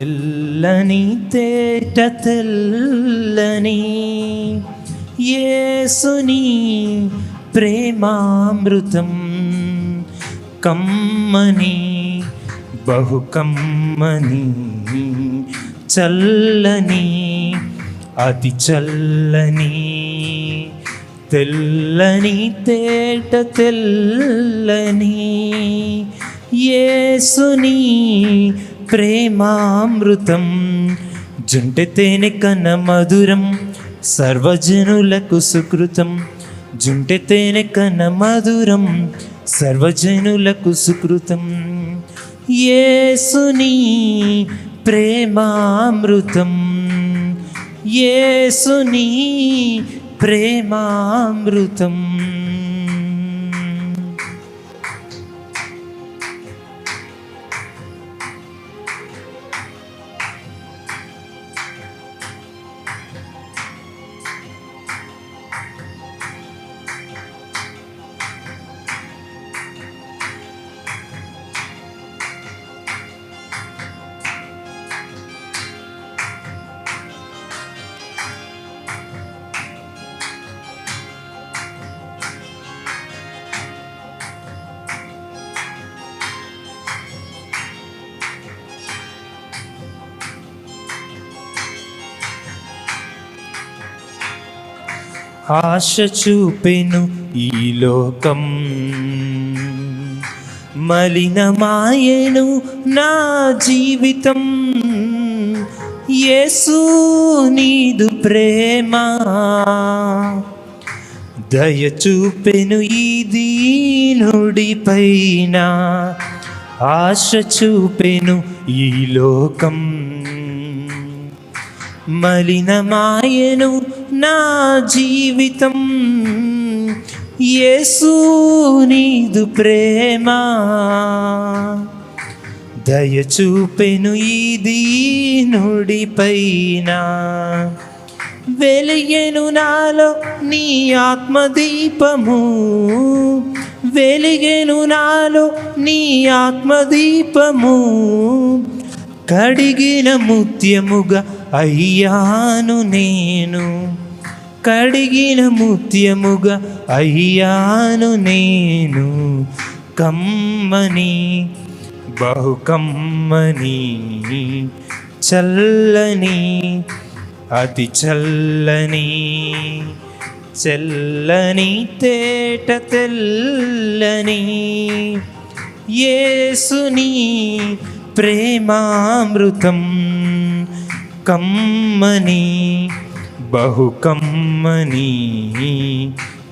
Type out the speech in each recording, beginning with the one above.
తెల్లని తేట తెల్లని యేసుని ప్రేమామృతం కమ్మని బహు కమ్మని చల్లని అతి చల్లని తెల్లని తేట తెల్లని యేసుని ప్రేమామృతం జుంటె తేనె కన్న మధురం సర్వజనులకు సుకృతం జుంటె తేనె కన్న మధురం సర్వజనులకు సుకృతం యేసుని ప్రేమామృతం యేసుని ప్రేమామృతం. ఆశ చూపెను ఈ లోకం మలినమాయెను నా జీవితం యేసు నీదు ప్రేమ దయ చూపెను ఈ దీనుడి పైన ఆశ చూపెను ఈ లోకం మలినమాయెను నా జీవితం యేసు నీదు ప్రేమ దయ చూపెను ఈ దీనుడి పైన వెలిగెను నాలో నీ ఆత్మదీపము వెలిగెను నాలో నీ ఆత్మదీపము కడిగిన ముత్యముగా అయ్యాను నేను కడిగిన ముత్యముగా అయ్యాను నేను కమ్మని బహు కమ్మని చల్లని అతి చల్లని చల్లని తేట తెల్లని యేసుని ప్రేమామృతం కమ్మని బహు కమ్మని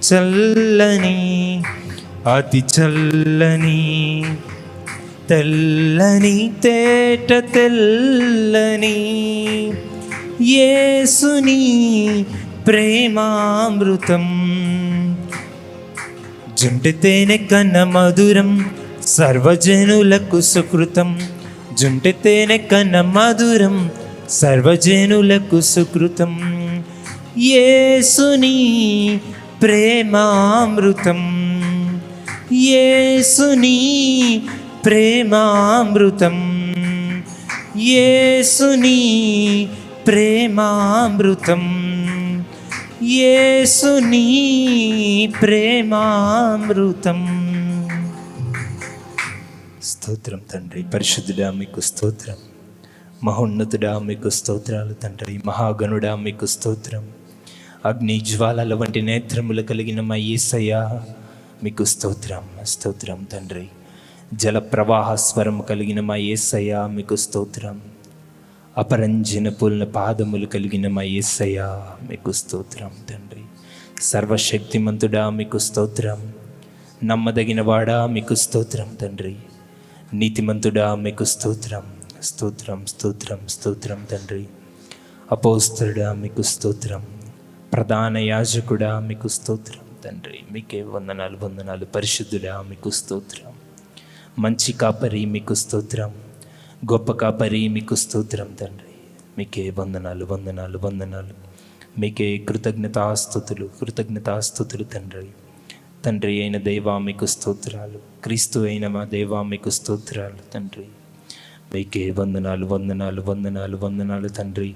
చల్లని అతి చల్లని తెల్లని తేట తెల్లని యేసుని ప్రేమామృతం జుంటె తేనె కన్న మధురం సర్వజనులకు సుకృతం జుంటె తేనె కన్న మధురం సర్వజనులకు సుకృతం యేసుని ప్రేమామృతం యేసుని ప్రేమామృతం యేసుని ప్రేమామృతం యేసుని ప్రేమామృతం. స్తోత్రం తండ్రి, పరిశుద్ధుడా మీకు స్తోత్రం, మహోన్నతుడా మీకు స్తోత్రాలు తండ్రి, మహాగణుడా మీకు స్తోత్రం, అగ్ని జ్వాలల వంటి నేత్రములు కలిగిన మా యేసయ్యా మీకు స్తోత్రం స్తోత్రం తండ్రి, జల ప్రవాహ స్వరం కలిగిన మా యేసయ్యా మీకు స్తోత్రం, అపరంజిన పూలిన పాదములు కలిగిన మా యేసయ్యా మీకు స్తోత్రం తండ్రి, సర్వశక్తిమంతుడా మీకు స్తోత్రం, నమ్మదగిన వాడా మీకు స్తోత్రం తండ్రి, నీతిమంతుడా మీకు స్తోత్రం స్తోత్రం స్తోత్రం స్తోత్రం తండ్రి, అపోస్తలుడా మీకు స్తోత్రం, ప్రధాన యాజకుడా మీకు స్తోత్రం తండ్రి, మీకే వందనాలు వందనాలు. పరిశుద్ధుడా మీకు స్తోత్రం, మంచి కాపరి మీకు స్తోత్రం, గొప్ప కాపరి మీకు స్తోత్రం తండ్రి, మీకే వందనాలు వందనాలు వందనాలు. మీకే కృతజ్ఞతాస్తుతులు కృతజ్ఞతాస్తుతులు తండ్రి. తండ్రి అయిన దేవా మీకు స్తోత్రాలు. క్రీస్తు అయిన మా దేవా మీకు స్తోత్రాలు తండ్రి. మీకే వందనాలు వందనాలు వందనాలు వందనాలు తండ్రి.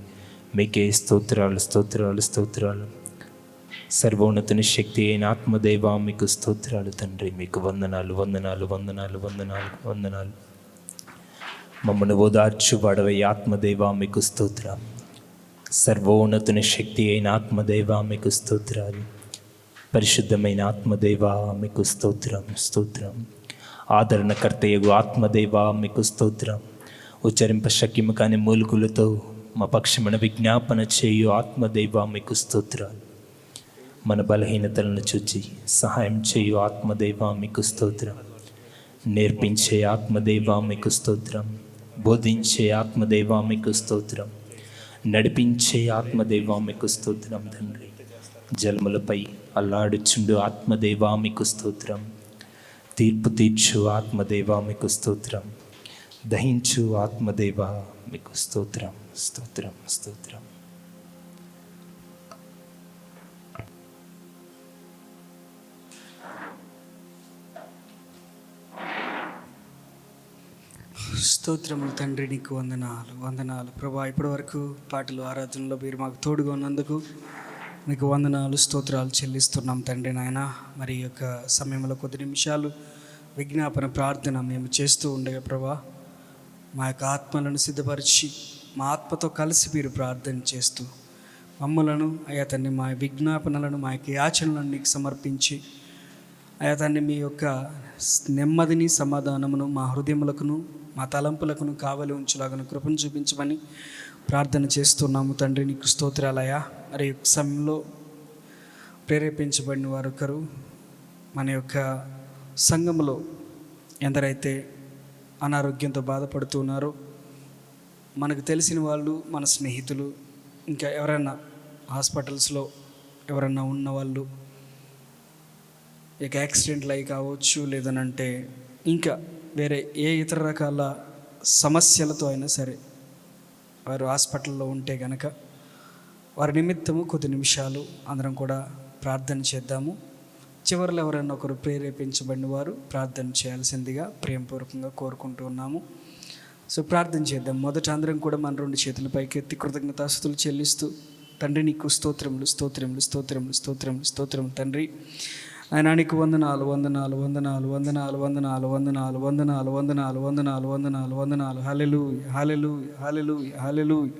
మీకే స్తోత్రాలు స్తోత్రాలు స్తోత్రాలు. సర్వోన్నతుని శక్తి అయిన ఆత్మదేవా మీకు స్తోత్రాలు తండ్రి. మీకు వందనాలు వందనాలు వందనాలు వందనాలు వందనాలు. మమ్మను ఓదార్చు వాడవై ఆత్మదేవా మీకు స్తోత్రం. సర్వోన్నతుని శక్తి అయిన ఆత్మదేవా మీకు స్తోత్రాలు. పరిశుద్ధమైన ఆత్మదేవా మీకు స్తోత్రం స్తోత్రం. ఆదరణకర్తయగు ఆత్మదేవా మీకు స్తోత్రం. ఉచ్చరింప శక్యము కాని మూలుగులతో మా పక్షమున విజ్ఞాపన చేయు ఆత్మదేవా మీకు స్తోత్రాలు. మన బలహీనతలను చూచి సహాయం చేయు ఆత్మదేవా మీకు స్తోత్రం. నేర్పించే ఆత్మదేవా మీకు స్తోత్రం. బోధించే ఆత్మదేవా మీకు స్తోత్రం. నడిపించే ఆత్మదేవా మీకు స్తోత్రం తండ్రి. జలములపై అల్లాడుచుండు ఆత్మదేవా మీకు స్తోత్రం. తీర్పు తీర్చు ఆత్మదేవా మీకు స్తోత్రం. దహించు ఆత్మదేవా మీకు స్తోత్రం స్తోత్రం స్తోత్రం. స్తోత్రములు తండ్రి, నీకు వందనాలు వందనాలు ప్రభా. ఇప్పటి వరకు పాటలు ఆరాధనలో మీరు మాకు తోడుగా ఉన్నందుకు మీకు వందనాలు స్తోత్రాలు చెల్లిస్తున్నాం తండ్రి నాయన. మరి ఈ యొక్క సమయంలో కొద్ది నిమిషాలు విజ్ఞాపన ప్రార్థన మేము చేస్తూ ఉండగా ప్రభా, మా యొక్క ఆత్మలను సిద్ధపరిచి మా ఆత్మతో కలిసి మీరు ప్రార్థన చేస్తూ మమ్మలను అయ్యా తండ్రి మా విజ్ఞాపనలను మా యొక్క యాచనలను నీకు సమర్పించి అయ్యా తండ్రి మీ యొక్క నెమ్మదిని సమాధానమును మా హృదయములకును మా తలంపులకును కావలి ఉంచులాగను కృపను చూపించమని ప్రార్థన చేస్తున్నాము తండ్రి. నీకు స్తోత్రాలయ్యా. మరి యొక్క సమయంలో ప్రేరేపించబడిన వారు ఒకరు మన యొక్క సంఘములో ఎందరైతే అనారోగ్యంతో బాధపడుతున్నారో, మనకు తెలిసిన వాళ్ళు, మన స్నేహితులు, ఇంకా ఎవరైనా హాస్పిటల్స్లో ఎవరన్నా ఉన్న వాళ్ళు, ఇక యాక్సిడెంట్లు అయి కావచ్చు, లేదనంటే ఇంకా వేరే ఏ ఇతర రకాల సమస్యలతో అయినా సరే వారు హాస్పిటల్లో ఉంటే కనుక వారి నిమిత్తము కొద్ది నిమిషాలు అందరం కూడా ప్రార్థన చేద్దాము. చివరిలో ఎవరైనా ఒకరు ప్రేరేపించబడిన వారు ప్రార్థన చేయాల్సిందిగా ప్రేమపూర్వకంగా కోరుకుంటూ ఉన్నాము. సో ప్రార్థన చేద్దాం. మొదట అందరం కూడా మన రెండు చేతుల పైకి ఎత్తి కృతజ్ఞతాస్తుతులు చెల్లిస్తూ, తండ్రి నీకు స్తోత్రములు స్తోత్రములు స్తోత్రములు స్తోత్రములు స్తోత్రములు తండ్రి. ఆయన నీకు వందనాలు వందనాలు వందనాలు వందనాలు వందనాలు వందనాలు వందనాలు వందనాలు వందనాలు వందనాలు వందనాలు. హల్లెలూయా హల్లెలూయా హల్లెలూయా హల్లెలూయా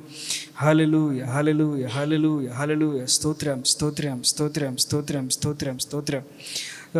హల్లెలూయా హల్లెలూయా హల్లెలూయా హల్లెలూయా. స్తోత్రం స్తోత్రం స్తోత్రం స్తోత్రం స్తోత్రం స్తోత్రం.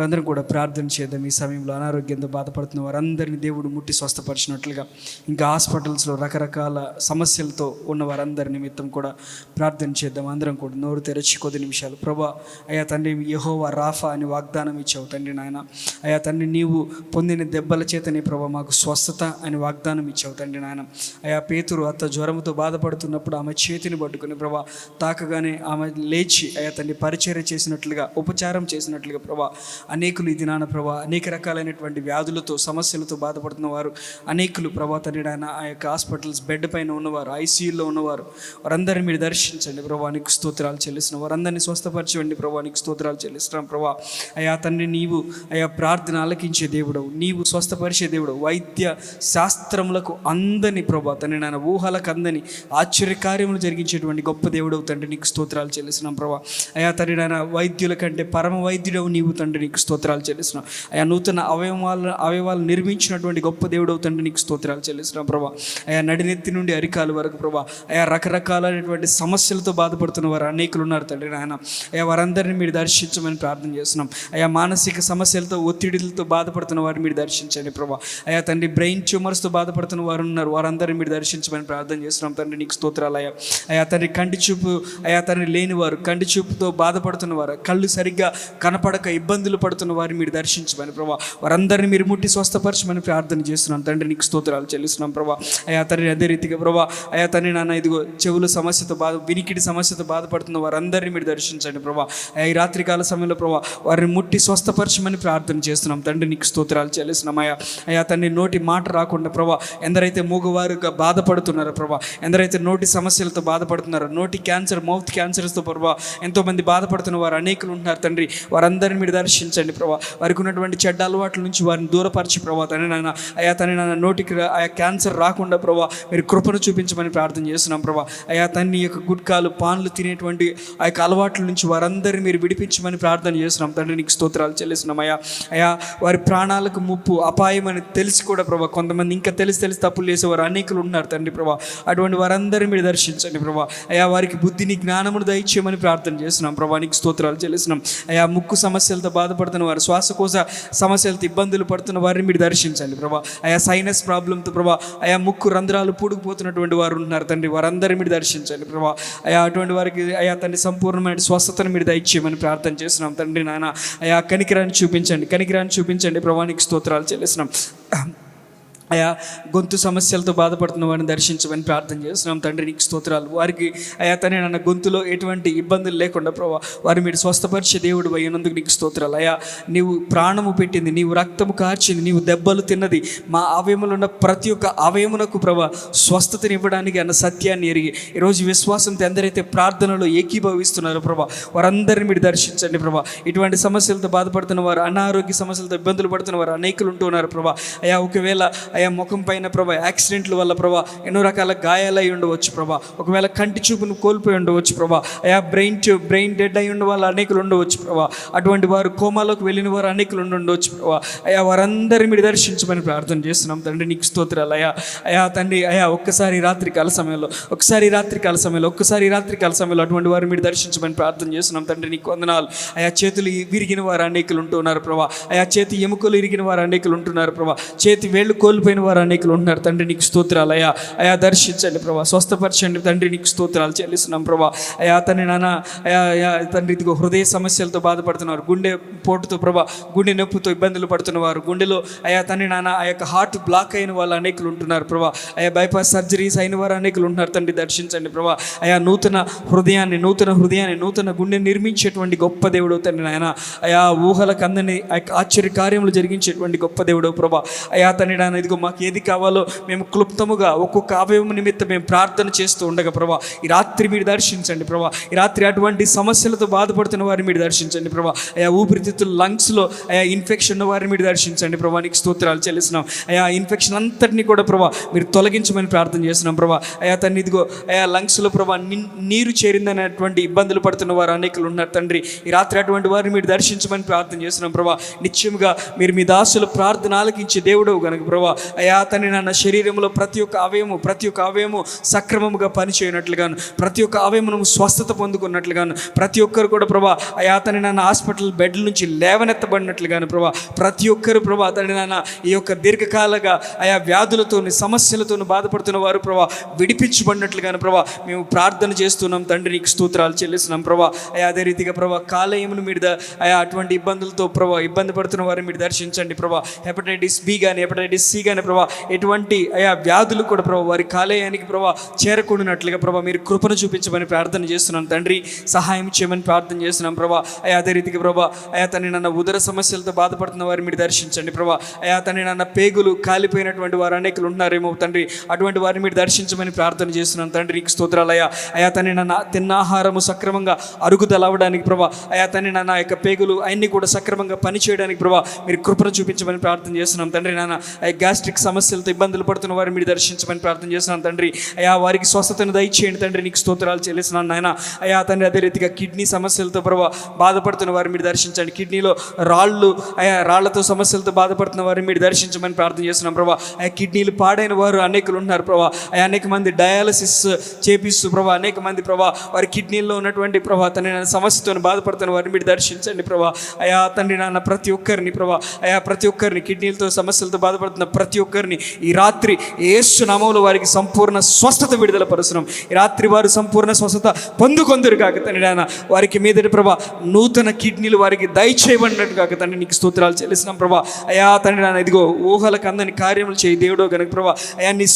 అందరం కూడా ప్రార్థన చేద్దాం. ఈ సమయంలో అనారోగ్యంతో బాధపడుతున్న వారందరినీ దేవుడు ముట్టి స్వస్థపరిచినట్లుగా ఇంకా హాస్పిటల్స్లో రకరకాల సమస్యలతో ఉన్న వారందరి నిమిత్తం కూడా ప్రార్థన చేద్దాం. అందరం కూడా నోరు తెరచి కొద్ది నిమిషాలు. ప్రభా అయ్యా తండ్రి, యెహోవా రాఫా అని వాగ్దానం ఇచ్చావు తండ్రి నాయన. అయ్యా తండ్రి, నీవు పొందిన దెబ్బల చేతనే ప్రభా మాకు స్వస్థత అని వాగ్దానం ఇచ్చావు తండ్రి నాయన. అయ్యా పేతురు అత్త జ్వరంతో బాధపడుతున్నప్పుడు ఆమె చేతిని పట్టుకుని ప్రభా తాకగానే ఆమె లేచి అయ్యా తండ్రి పరిచర్య చేసినట్లుగా, ఉపచారం చేసినట్లుగా ప్రభా అనేకులు ఈ దినాన ప్రభా అనేక రకాలైనటువంటి వ్యాధులతో సమస్యలతో బాధపడుతున్న వారు అనేకులు ప్రభా తండ్రి నాయన ఆ యొక్క హాస్పిటల్స్ బెడ్ పైన ఉన్నవారు, ఐసీయూలో ఉన్నవారు, వారందరినీ మీరు దర్శించండి ప్రభా. నీకు స్తోత్రాలు చెల్లిస్తున్నాం. వారందరినీ స్వస్థపరచండి ప్రభా. నీకు స్తోత్రాలు చెల్లిస్తున్నాం ప్రభా. అయ్యా తండ్రి, నీవు అయ్యా ప్రార్థన ఆలకించే దేవుడవు, నీవు స్వస్థపరిచే దేవుడు, వైద్య శాస్త్రములకు అందని ప్రభా తండ్రి నాయన, ఊహలకు అందని ఆశ్చర్యకార్యములు జరిగించేటువంటి గొప్ప దేవుడవు తండ్రి. నీకు స్తోత్రాలు చెల్లిస్తున్నాం ప్రభా. అయ్యా తండ్రి నాయన, వైద్యుల కంటే పరమ వైద్యుడవు నీవు తండ్రి. నీకు స్తోత్రాలు చెల్లిస్తున్నాం. అయ్యా నూతన అవయవాలు నిర్మించినటువంటి గొప్ప దేవుడవు తండ్రి. నీకు స్తోత్రాలు చెల్లిస్తున్నాం ప్రభా. అయ్యా నడినెత్తి నుండి అరికాలు వరకు ప్రభా అయ్యా రకరకాలైనటువంటి సమస్యలతో బాధపడుతున్న వారు అనేకులు ఉన్నారు తండ్రి నాయన. అయ్యా వారందరినీ మీరు దర్శించమని ప్రార్థన చేస్తున్నాం. అయ్యా మానసిక సమస్యలతో, ఒత్తిడిలతో బాధపడుతున్న వారిని మీరు దర్శించండి ప్రభా. అయ్యా తండ్రి, బ్రెయిన్ ట్యూమర్స్తో బాధపడుతున్న వారు ఉన్నారు, వారందరినీ మీరు దర్శించమని ప్రార్థన చేస్తున్నాం తండ్రి. నీకు స్తోత్రాలు అయ్యా. అయ్యా తండ్రి, కంటి చూపు అయ్యా తండ్రి లేనివారు, కంటి చూపుతో బాధపడుతున్న వారు, కళ్ళు సరిగ్గా కనపడక ఇబ్బందులు పడుతున్న వారిని మీరు దర్శించమని ప్రభా. వారందరినీ మీరు ముట్టి స్వస్థపరచమని ప్రార్థన చేస్తున్నాం తండ్రి. నీకు స్తోత్రాలు చెల్లిస్తున్నాం ప్రభా. అయ్యా తండ్రి, అదే రీతిగా ప్రభా అయ్యా తండ్రి నాన్న ఇదిగో చెవుల సమస్యతో వినికిడి సమస్యతో బాధపడుతున్న వారందరినీ మీరు దర్శించండి ప్రభా. అయ్యా ఈ రాత్రికాల సమయంలో ప్రభా వారిని ముట్టి స్వస్థపరచమని ప్రార్థన చేస్తున్నాం తండ్రి. నీకు స్తోత్రాలు చెల్లిస్తున్నాం అయ్యా. అయ్యా తండ్రి, నోటి మాట రాకుండా ప్రభా ఎందరైతే మూగవారుగా బాధపడుతున్నారో ప్రభా, ఎందరైతే నోటి సమస్యలతో బాధపడుతున్నారో, నోటి క్యాన్సర్, మౌత్ క్యాన్సర్స్తో ప్రభా ఎంతోమంది బాధపడుతున్న వారు అనేకులు ఉంటున్నారు తండ్రి. వారందరినీ మీరు దర్శించండి దర్శించండి ప్రభా. వారికి ఉన్నటువంటి చెడ్డ అలవాట్ల నుంచి వారిని దూరపరిచి ప్రభా తండ్రి నాయన అయా తండ్రి నాన్న నోటికి ఆయా క్యాన్సర్ రాకుండా ప్రభా మీరు కృపను చూపించమని ప్రార్థన చేస్తున్నాం ప్రభా. అయా తండ్రి యొక్క గుట్కాలు పాన్లు తినేటువంటి ఆ యొక్క అలవాట్ల నుంచి వారందరినీ మీరు విడిపించమని ప్రార్థన చేస్తున్నాం తండ్రి. నీకు స్తోత్రాలు చెల్లిస్తున్నాం అయ్యా. అయా వారి ప్రాణాలకు ముప్పు అపాయం అని తెలిసి కూడా ప్రభా కొంతమంది ఇంకా తెలిసి తప్పులు చేసేవారు అనేకులు ఉన్నారు తండ్రి ప్రభా. అటువంటి వారందరినీ మీరు దర్శించండి ప్రభా. అయా వారికి బుద్ధిని జ్ఞానమును దయచేయమని ప్రార్థన చేస్తున్నాం ప్రభా. నీకు స్తోత్రాలు చెల్లిస్తున్నాం అయా. ముక్కు సమస్యలతో బాధపడుతున్న వారు, శ్వాసకోశ సమస్యలతో ఇబ్బందులు పడుతున్న వారిని మీరు దర్శించండి ప్రభా. అయా సైనస్ ప్రాబ్లంతో ప్రభా అయా ముక్కు రంధ్రాలు పూడుకుపోతున్నటువంటి వారు ఉంటున్నారు తండ్రి. వారందరినీ మీరు దర్శించండి ప్రభా. అయా అటువంటి వారికి అయా తండ్రి సంపూర్ణమైన స్వస్థతను మీరు దయచేయమని ప్రార్థన చేస్తున్నాం తండ్రి నాయన. అయా కనికరాన్ని చూపించండి ప్రభా. నీకు స్తోత్రాలు చెల్లిస్తున్నాం అయా. గొంతు సమస్యలతో బాధపడుతున్న వారిని దర్శించమని ప్రార్థన చేస్తున్నాం తండ్రి. నీకు స్తోత్రాలు. వారికి అయా తండ్రి నాన్న గొంతులో ఎటువంటి ఇబ్బందులు లేకుండా ప్రభా వారు మీరు స్వస్థపరిచే దేవుడు అయినందుకు నీకు స్తోత్రాలు అయా. నీవు ప్రాణము పెట్టింది, నీవు రక్తము కార్చింది, నీవు దెబ్బలు తిన్నది మా అవయములు ఉన్న ప్రతి ఒక్క అవయమునకు ప్రభా స్వస్థతని ఇవ్వడానికి అన్న సత్యాన్ని ఎరిగి ఈరోజు విశ్వాసంతో ఎందరైతే ప్రార్థనలో ఏకీభవిస్తున్నారో ప్రభా వారందరినీ మీరు దర్శించండి ప్రభా. ఇటువంటి సమస్యలతో బాధపడుతున్న వారు, అనారోగ్య సమస్యలతో ఇబ్బందులు పడుతున్న వారు అనేకులు ఉంటున్నారు ప్రభా. అయా ఒకవేళ అయా ముఖం పైన ప్రభా యాక్సిడెంట్ల వల్ల ప్రభా ఎన్నో రకాల గాయాలై ఉండవచ్చు ప్రభా. ఒకవేళ కంటి చూపును కోల్పోయి ఉండవచ్చు ప్రభా. అయా బ్రెయిన్ డెడ్ అయి ఉన్న వాళ్ళు అనేకులు ఉండవచ్చు ప్రభా. అటువంటి వారు కోమాలోకి వెళ్ళిన వారు అనేకులు ఉండవచ్చు ప్రభా. అయా వారందరినీ మీరు దర్శించమని ప్రార్థన చేస్తున్నాం తండ్రి. నీకు స్తోత్రాలు అయా. అయా తండ్రి అయా ఒక్కసారి రాత్రి కాల సమయంలో అటువంటి వారు మీరు దర్శించమని ప్రార్థన చేస్తున్నాం తండ్రి. నీకు వందనాలు అయా. చేతులు విరిగిన వారు అనేకులు ఉంటున్నారు ప్రభా. అయా చేతి ఎముకలు ఇరిగిన వారు అనేకులు ఉంటున్నారు ప్రభా. చేతి వేళ్ళు కోల్పోయిన వారు అనేకులు ఉంటున్నారు తండ్రి. నీకు స్తోత్రాలు అయా. అయా దర్శించండి ప్రభా, స్వస్థపరచండి తండ్రి. నీకు స్తోత్రాలు చెల్లిస్తున్నాం ప్రభా. అయా తండ్రి నాన్న అయా తండ్రి ఇదిగో హృదయ సమస్యలతో బాధపడుతున్నారు, గుండె పోటుతో ప్రభా గుండె నొప్పితో ఇబ్బందులు పడుతున్నవారు, గుండెలో అయా తండ్రి నాన్న ఆ యొక్క హార్ట్ బ్లాక్ అయిన వాళ్ళు అనేకులు ఉంటున్నారు ప్రభా. అయా బైపాస్ సర్జరీస్ అయిన వారు అనేకులు ఉంటున్నారు తండ్రి. దర్శించండి ప్రభా. అయా నూతన హృదయాన్ని నూతన గుండె నిర్మించేటువంటి గొప్ప దేవుడు తండ్రి నాయన. అయా ఊహలకు అందని ఆశ్చర్య కార్యములు జరిగించేటువంటి గొప్ప దేవుడు ప్రభా. అయా తండ్రి నాన్న ఇదిగో మాకు ఏది కావాలో మేము క్లుప్తముగా ఒక్కొక్క అవయవం నిమిత్తం మేము ప్రార్థన చేస్తూ ఉండగా ప్రభా ఈ రాత్రి మీరు దర్శించండి ప్రభా. ఈ రాత్రి అటువంటి సమస్యలతో బాధపడుతున్న వారిని మీరు దర్శించండి ప్రభా. అయా ఊపిరితిత్తులు లంగ్స్లో అయా ఇన్ఫెక్షన్ ఉన్న వారిని మీరు దర్శించండి ప్రభా. నీకు స్తోత్రాలు చెల్లిస్తున్నాం అయా. ఇన్ఫెక్షన్ అంతటినీ కూడా ప్రభా మీరు తొలగించమని ప్రార్థన చేస్తున్నాం ప్రభా. అయా తండ్రి ఇదిగో అయా లంగ్స్లో ప్రభా నీరు చేరిందనేటువంటి ఇబ్బందులు పడుతున్న వారు అనేకులు ఉన్నారు తండ్రి. ఈ రాత్రి అటువంటి వారిని మీరు దర్శించమని ప్రార్థన చేస్తున్నాం ప్రభా. నిత్యముగా మీరు మీ దాసుల ప్రార్థన ఆలకించే దేవుడు కనుక ప్రభా అయా తండ్రి నాన్న శరీరంలో ప్రతి ఒక్క అవయము సక్రమముగా పనిచేయనట్లుగాను, ప్రతి ఒక్క అవయమును స్వస్థత పొందుకున్నట్లుగాను, ప్రతి ఒక్కరు కూడా ప్రభా అయా తండ్రి నాన్న హాస్పిటల్ బెడ్ల నుంచి లేవనెత్తబడినట్లుగాను ప్రభా ప్రతి ఒక్కరు ప్రభా తండ్రి నాన్న ఈ యొక్క దీర్ఘకాలంగా ఆయా వ్యాధులతోని సమస్యలతోని బాధపడుతున్న వారు ప్రభా విడిపించబడినట్లుగాను ప్రభా మేము ప్రార్థన చేస్తున్నాం తండ్రి. నీకు స్తోత్రాలు చెల్లిస్తున్నాం ప్రభా. అయా అదే రీతిగా ప్రభా కాలేయమును మీరు అయా అటువంటి ఇబ్బందులతో ప్రభా ఇబ్బంది పడుతున్న వారిని మీరు దర్శించండి ప్రభా. హెపటైటిస్ బి కానీ హెపటైటిస్ సి కానీ ప్రభా ఎటువంటి అయా వ్యాధులు కూడా ప్రభా వారి కాలేయానికి ప్రభా చేరకూడినట్లుగా ప్రభా మీరు కృపను చూపించమని ప్రార్థన చేస్తున్నాం తండ్రి. సహాయం చేయమని ప్రార్థన చేస్తున్నాం ప్రభా. అయా అదే రీతిగా ప్రభా అయా తండ్రి నన్న ఉదర సమస్యలతో బాధపడుతున్న వారిని మీరు దర్శించండి ప్రభా. అయా తండ్రి నన్న పేగులు కాలిపోయినటువంటి వారు అనేకులు ఉన్నారేమో తండ్రి. అటువంటి వారిని మీరు దర్శించమని ప్రార్థన చేస్తున్నాం తండ్రి. నీకు స్తోత్రాలు అయా. అయా తండ్రి నన్న తిన్న ఆహారము సక్రమంగా అరుగుదల అవ్వడానికి ప్రభా అయా తండ్రి నాన్న యొక్క పేగులు అన్నీ కూడా సక్రమంగా పనిచేయడానికి ప్రభా మీరు కృపను చూపించమని ప్రార్థన చేస్తున్నాం తండ్రి. నాన్న గ్యాస్ట్రిక్ సమస్యలతో ఇబ్బందులు పడుతున్న వారిని మీరు దర్శించమని ప్రార్థన చేస్తున్నాం తండ్రి. అయా వారికి స్వస్థతను దయచేయండి తండ్రి. నీకు స్తోత్రాలు చెల్లిస్తున్నాను నాయన. అయా తండ్రి అదే రీతిగా కిడ్నీ సమస్యలతో ప్రభా బాధపడుతున్న వారిని మీరు దర్శించండి. కిడ్నీలో రాళ్లతో సమస్యలతో బాధపడుతున్న వారిని మీరు దర్శించమని ప్రార్థన చేస్తున్నాం ప్రభా. అయా కిడ్నీలు పాడైన వారు అనేకులు ఉన్నారు ప్రభా. అయా అనేక మంది డయాలసిస్ చేపిస్తూ ప్రభా అనేక మంది ప్రభా వారి కిడ్నీల్లో ఉన్నటువంటి ప్రభా తండ్రి నాన్న సమస్యతో బాధపడుతున్న వారిని మీరు దర్శించండి ప్రభా. అయా తండ్రి నాన్న ప్రతి ఒక్కరిని ప్రభా అయా ప్రతి ఒక్కరిని కిడ్నీలతో సమస్యలతో బాధపడుతున్న ప్రతి ఒక్కరిని ఈ రాత్రి యేసు నామములో వారికి సంపూర్ణ స్వస్థత విడుదల పరుస్తున్నాం. ఈ రాత్రి వారు సంపూర్ణ స్వస్థత పొందుకొందురు కాక తండ్రి నాన్న. వారికి మీదటి ప్రభా నూతన కిడ్నీలు వారికి దయచేయబడినట్టు కాక తండ్రి. నీకు స్తోత్రాలు చెల్లిస్తున్నాం ప్రభా. అయా తండ్రి నాన్న ఇదిగో ఊహలకు అందని కార్యములు చేయి దేవుడో గనుక ప్రభా. అయా నీ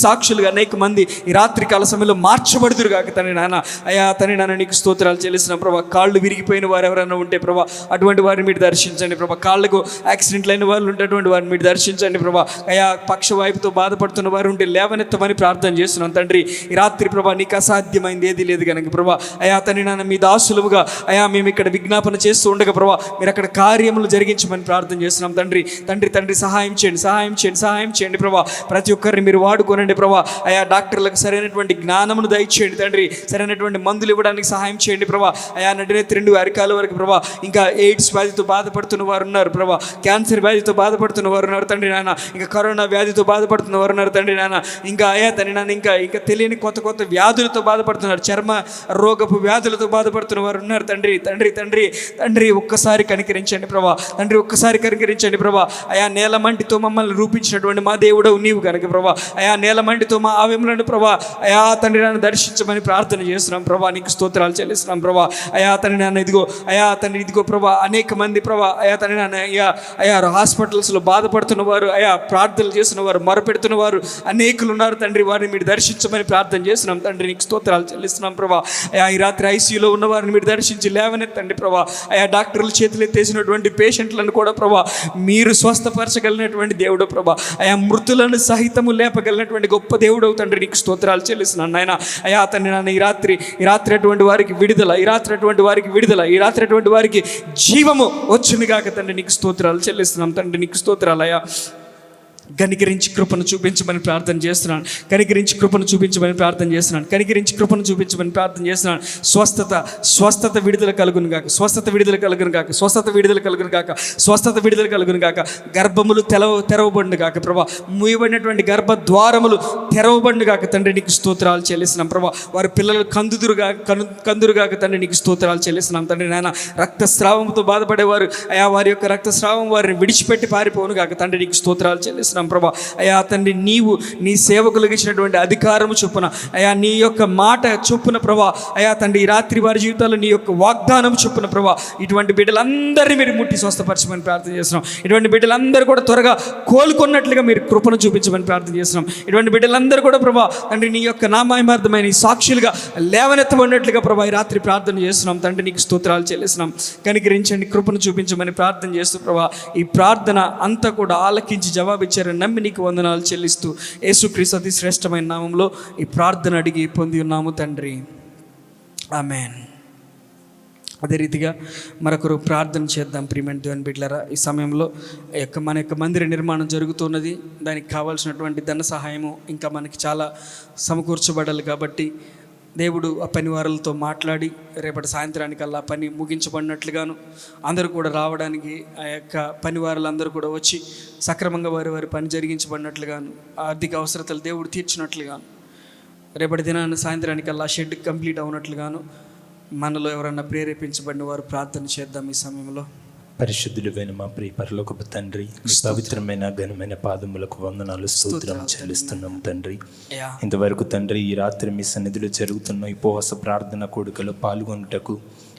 సాక్షులుగా అనేక మంది ఈ రాత్రి కాల సమయంలో మార్చబడుదురు కాక తండ్రి నాన్న. అయా తండ్రి నాన్న నీకు స్తోత్రాలు చెల్లిస్తున్నాం ప్రభా. కాళ్ళు విరిగిపోయిన వారు ఎవరైనా ఉంటే ప్రభా అటువంటి వారిని మీరు దర్శించండి ప్రభా. కాళ్ళకు యాక్సిడెంట్లు అయిన వాళ్ళు ఉంటేటువంటి వారిని మీరు దర్శించండి కనికరించండి ప్రభా. అయా పక్షవాయువుతో బాధపడుతున్న వారు ఉంటే లేవనెత్తమని ప్రార్థన చేస్తున్నాం తండ్రి. ఈ రాత్రి ప్రభా నీకు అసాధ్యమైంది ఏది లేదు కనుక ప్రభా అయా తండ్రి నాన్న మీ దాసులుగా అయా మేము ఇక్కడ విజ్ఞాపన చేస్తూ ఉండగా ప్రభా మీరు అక్కడ కార్యములు జరిగించమని ప్రార్థన చేస్తున్నాం తండ్రి. తండ్రి తండ్రి సహాయం చేయండి ప్రభా. ప్రతి ఒక్కరిని మీరు వాడుకోనండి ప్రభా. అయా డాక్టర్లకు సరైనటువంటి జ్ఞానమును దయచేయండి తండ్రి. సరైనటువంటి మందులు ఇవ్వడానికి సహాయం చేయండి ప్రభా. అయా నడినేత్రి నుండి అరికాల వరకు ప్రభా. ఇంకా ఎయిడ్స్ వ్యాధితో బాధపడుతున్న వారు ఉన్నారు ప్రభా. క్యాన్సర్ వ్యాధితో బాధపడుతున్న వారు ఉన్నారు తండ్రి నాన్న. ఇంకా కరోనా వ్యాధితో బాధపడుతున్న వారు ఉన్నారు తండ్రి నాన్న. ఇంకా అయా తండ్రి నాన్న ఇంకా తెలియని కొత్త వ్యాధులతో బాధపడుతున్నారు. చర్మ రోగపు వ్యాధులతో బాధపడుతున్న వారు ఉన్నారు తండ్రి. తండ్రి తండ్రి తండ్రి ఒక్కసారి కనికరించండి ప్రభా. తండ్రి ఒక్కసారి కనికరించండి ప్రభా. అయా నేల మంటితో మమ్మల్ని రూపించినటువంటి మా దేవుడవు నీవు కనుక ప్రభా. అయా నేల మంటితో మా ఆవెములను ప్రభా అయా తండ్రి నన్ను దర్శించమని ప్రార్థన చేస్తున్నాం ప్రభా. నీకు స్తోత్రాలు చెల్లిస్తున్నాం ప్రభా. అయా తండ్రి నాన్న ఇదిగో ప్రభా అనేక మంది ప్రభా అయా తండ్రి నాన్న అయా హాస్పిటల్స్లో బాధపడుతున్న వారు అయా ప్రార్థనలు చేస్తున్న వారు మొరపెడుతున్న వారు అనేకులు ఉన్నారు తండ్రి. వారిని మీరు దర్శించమని ప్రార్థన చేస్తున్నాం తండ్రి. నీకు స్తోత్రాలు చెల్లిస్తున్నాం ప్రభా. అయా ఈ రాత్రి ఐసీయూలో ఉన్న వారిని మీరు దర్శించి లేవనెత్తండి ప్రభా. అయా డాక్టర్లు చేతులు ఎత్తేసినటువంటి పేషెంట్లను కూడా ప్రభా మీరు స్వస్థపరచగలిగినటువంటి దేవుడు ప్రభా. అయా మృతులను సహితము లేపగలిగినటువంటి గొప్ప దేవుడు తండ్రి. నీకు స్తోత్రాలు చెల్లిస్తున్నాను నాయన. అయా తండ్రి నాన్న ఈ రాత్రి అటువంటి వారికి విడుదల, ఈ రాత్రి అటువంటి వారికి జీవము వచ్చును గాక తండ్రి. నీకు స్తోత్రాలు చెల్లిస్తున్నాం తండ్రి. నీకు స్తోత్రాలు అయా. కనికరించి కృపను చూపించమని ప్రార్థన చేస్తున్నాను. కనికరించి కృపను చూపించమని ప్రార్థన చేస్తున్నాను. స్వస్థత విడుదల కలుగును గాక. గర్భములు తెరవబడును గాక ప్రభా. మూయబడినటువంటి గర్భ ద్వారములు తెరవబడును గాక తండ్రి. నీకు స్తోత్రాలు చెల్లిస్తున్నాం ప్రభా. వారి పిల్లలు కందురుగాక తండ్రి. నీకు స్తోత్రాలు చెల్లిస్తున్నాం తండ్రి నాయన. రక్తస్రావంతో బాధపడేవారు అయా వారి యొక్క రక్తస్రావం వారిని విడిచిపెట్టి పారిపోను గాక తండ్రి. నీకు స్తోత్రాలు చెల్లిస్తున్నాం ప్రభా. అయా తండ్రి నీవు నీ సేవకులకు ఇచ్చినటువంటి అధికారము చొప్పున అయా నీ యొక్క మాట చొప్పున ప్రభా అయా తండ్రి ఈ రాత్రి వారి జీవితాల్లో నీ యొక్క వాగ్దానం చొప్పున ప్రభా ఇటువంటి బిడ్డలందరినీ మీరు ముట్టి స్వస్థపరచమని ప్రార్థన చేస్తున్నాం. ఇటువంటి బిడ్డలందరూ కూడా త్వరగా కోలుకున్నట్లుగా మీరు కృపను చూపించమని ప్రార్థన చేస్తున్నాం. ఇటువంటి బిడ్డలందరూ కూడా ప్రభా తండ్రి నీ యొక్క నామహిమార్థమైన సాక్షులుగా లేవనెత్తబడినట్లుగా ప్రభా ఈ రాత్రి ప్రార్థన చేస్తున్నాం తండ్రి. నీకు స్తోత్రాలు చెల్లిస్తున్నాం. కనికరించండి, కృపను చూపించమని ప్రార్థన చేస్తూ ప్రభా ఈ ప్రార్థన అంతా కూడా ఆలకించి జవాబిచ్చారు నమ్మి నీకు వందనాలు చెల్లిస్తూ యేసుక్రీస్తు అతి శ్రేష్టమైన నామంలో ఈ ప్రార్థన అడిగి పొంది ఉన్నాము తండ్రి. ఆమేన్. అదే రీతిగా మరొకరు ప్రార్థన చేద్దాం. ప్రియమైన దేవుని బిడ్డలారా, ఈ సమయంలో మన యొక్క మందిర నిర్మాణం జరుగుతున్నది. దానికి కావాల్సినటువంటి ధన సహాయము ఇంకా మనకి చాలా సమకూర్చబడాలి కాబట్టి దేవుడు ఆ పని వారులతో మాట్లాడి రేపటి సాయంత్రానికల్లా పని ముగించబడినట్లుగాను అందరూ కూడా రావడానికి ఆ యొక్క పని వారులందరూ కూడా వచ్చి సక్రమంగా వారి పని జరిగించబడినట్లుగాను ఆర్థిక అవసరతలు దేవుడు తీర్చినట్లుగాను రేపటి దినాన్ని సాయంత్రానికల్లా షెడ్ కంప్లీట్ అవునట్లుగాను మనలో ఎవరన్నా ప్రేరేపించబడిన వారు ప్రార్థన చేద్దాం ఈ సమయంలో. పరిశుద్ధులైన మా ప్రియ పరలోకపు తండ్రి, మీ పవిత్రమైన ఘనమైన పాదములకు వందనాలు స్తోత్రం చెల్లిస్తున్నాం తండ్రి. ఇంతవరకు తండ్రి ఈ రాత్రి మీ సన్నిధిలో జరుగుతున్న ఉపవాస ప్రార్థన కూడికలో పాల్గొనుటకు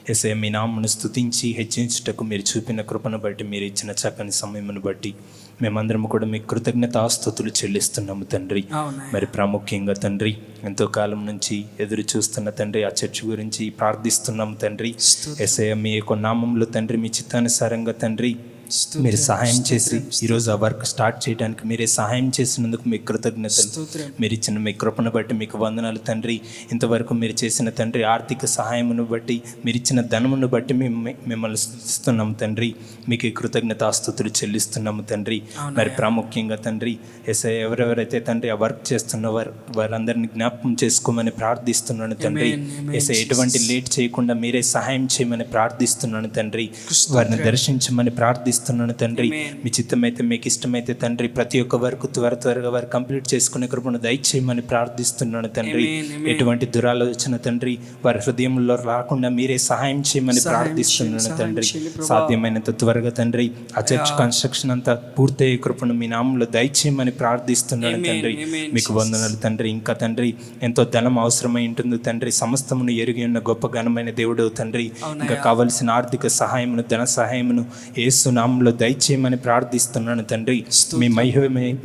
యేసయ్య మీ నామమును స్తుతించి హెచ్చించుటకు మీరు చూపిన కృపను బట్టి, మీరు ఇచ్చిన చక్కని సమయమును బట్టి మేమందరం కూడా మీ కృతజ్ఞతాస్తుతులు చెల్లిస్తున్నాము తండ్రి. మరి ప్రాముఖ్యంగా తండ్రి ఎంతో కాలం నుంచి ఎదురు చూస్తున్న తండ్రి ఆ చర్చ్ గురించి ప్రార్థిస్తున్నాము తండ్రి. యేసయ్య మీ యొక్క నామంలో తండ్రి మీ చిత్తానుసారంగా తండ్రి మీరు సహాయం చేసి ఈరోజు ఆ వర్క్ స్టార్ట్ చేయడానికి మీరే సహాయం చేసినందుకు మీకు కృతజ్ఞతలు. మీరు ఇచ్చిన మీ కృపను బట్టి మీకు వందనాలు తండ్రి. ఇంతవరకు మీరు చేసిన తండ్రి ఆర్థిక సహాయమును బట్టి, మీరు ఇచ్చిన ధనమును బట్టి మిమ్మల్ని స్తుతిస్తున్నాము తండ్రి. మీకు కృతజ్ఞతాస్తుతులు చెల్లిస్తున్నాము తండ్రి. మరి ప్రాముఖ్యంగా తండ్రి ఎవరెవరైతే తండ్రి ఆ వర్క్ చేస్తున్న వారందరినీ జ్ఞాపకం చేసుకోమని ప్రార్థిస్తున్నాను తండ్రి. ఎటువంటి లేట్ చేయకుండా మీరే సహాయం చేయమని ప్రార్థిస్తున్నాను తండ్రి. వారిని దర్శించమని ప్రార్థిస్తున్నాను తండ్రి. మీ చిత్తమైతే మీకు ఇష్టమైతే తండ్రి ప్రతి ఒక్క వరకు త్వరగా వారు కంప్లీట్ చేసుకునే కృపను దయచేయమని ప్రార్థిస్తున్నాను తండ్రి. ఎటువంటి దురాలోచన తండ్రి వారి హృదయంలో రాకుండా మీరే సహాయం చేయమని ప్రార్థిస్తున్నాను తండ్రి. సాధ్యమైనంత త్వరగా తండ్రి ఆ చర్చ్ కన్స్ట్రక్షన్ అంతా పూర్తయ్యే కృపను మీ నామంలో దయచేయమని ప్రార్థిస్తున్నాను తండ్రి. మీకు వందనాలు తండ్రి. ఇంకా తండ్రి ఎంతో ధనం అవసరమై ఉంటుంది తండ్రి. సమస్తమును ఎరిగి ఉన్న గొప్ప ఘనమైన దేవుడు తండ్రి. ఇంకా కావలసిన ఆర్థిక సహాయమును ధన సహాయమును యేసు నామంలో దయచేయమని ప్రార్థిస్తున్నాను తండ్రి.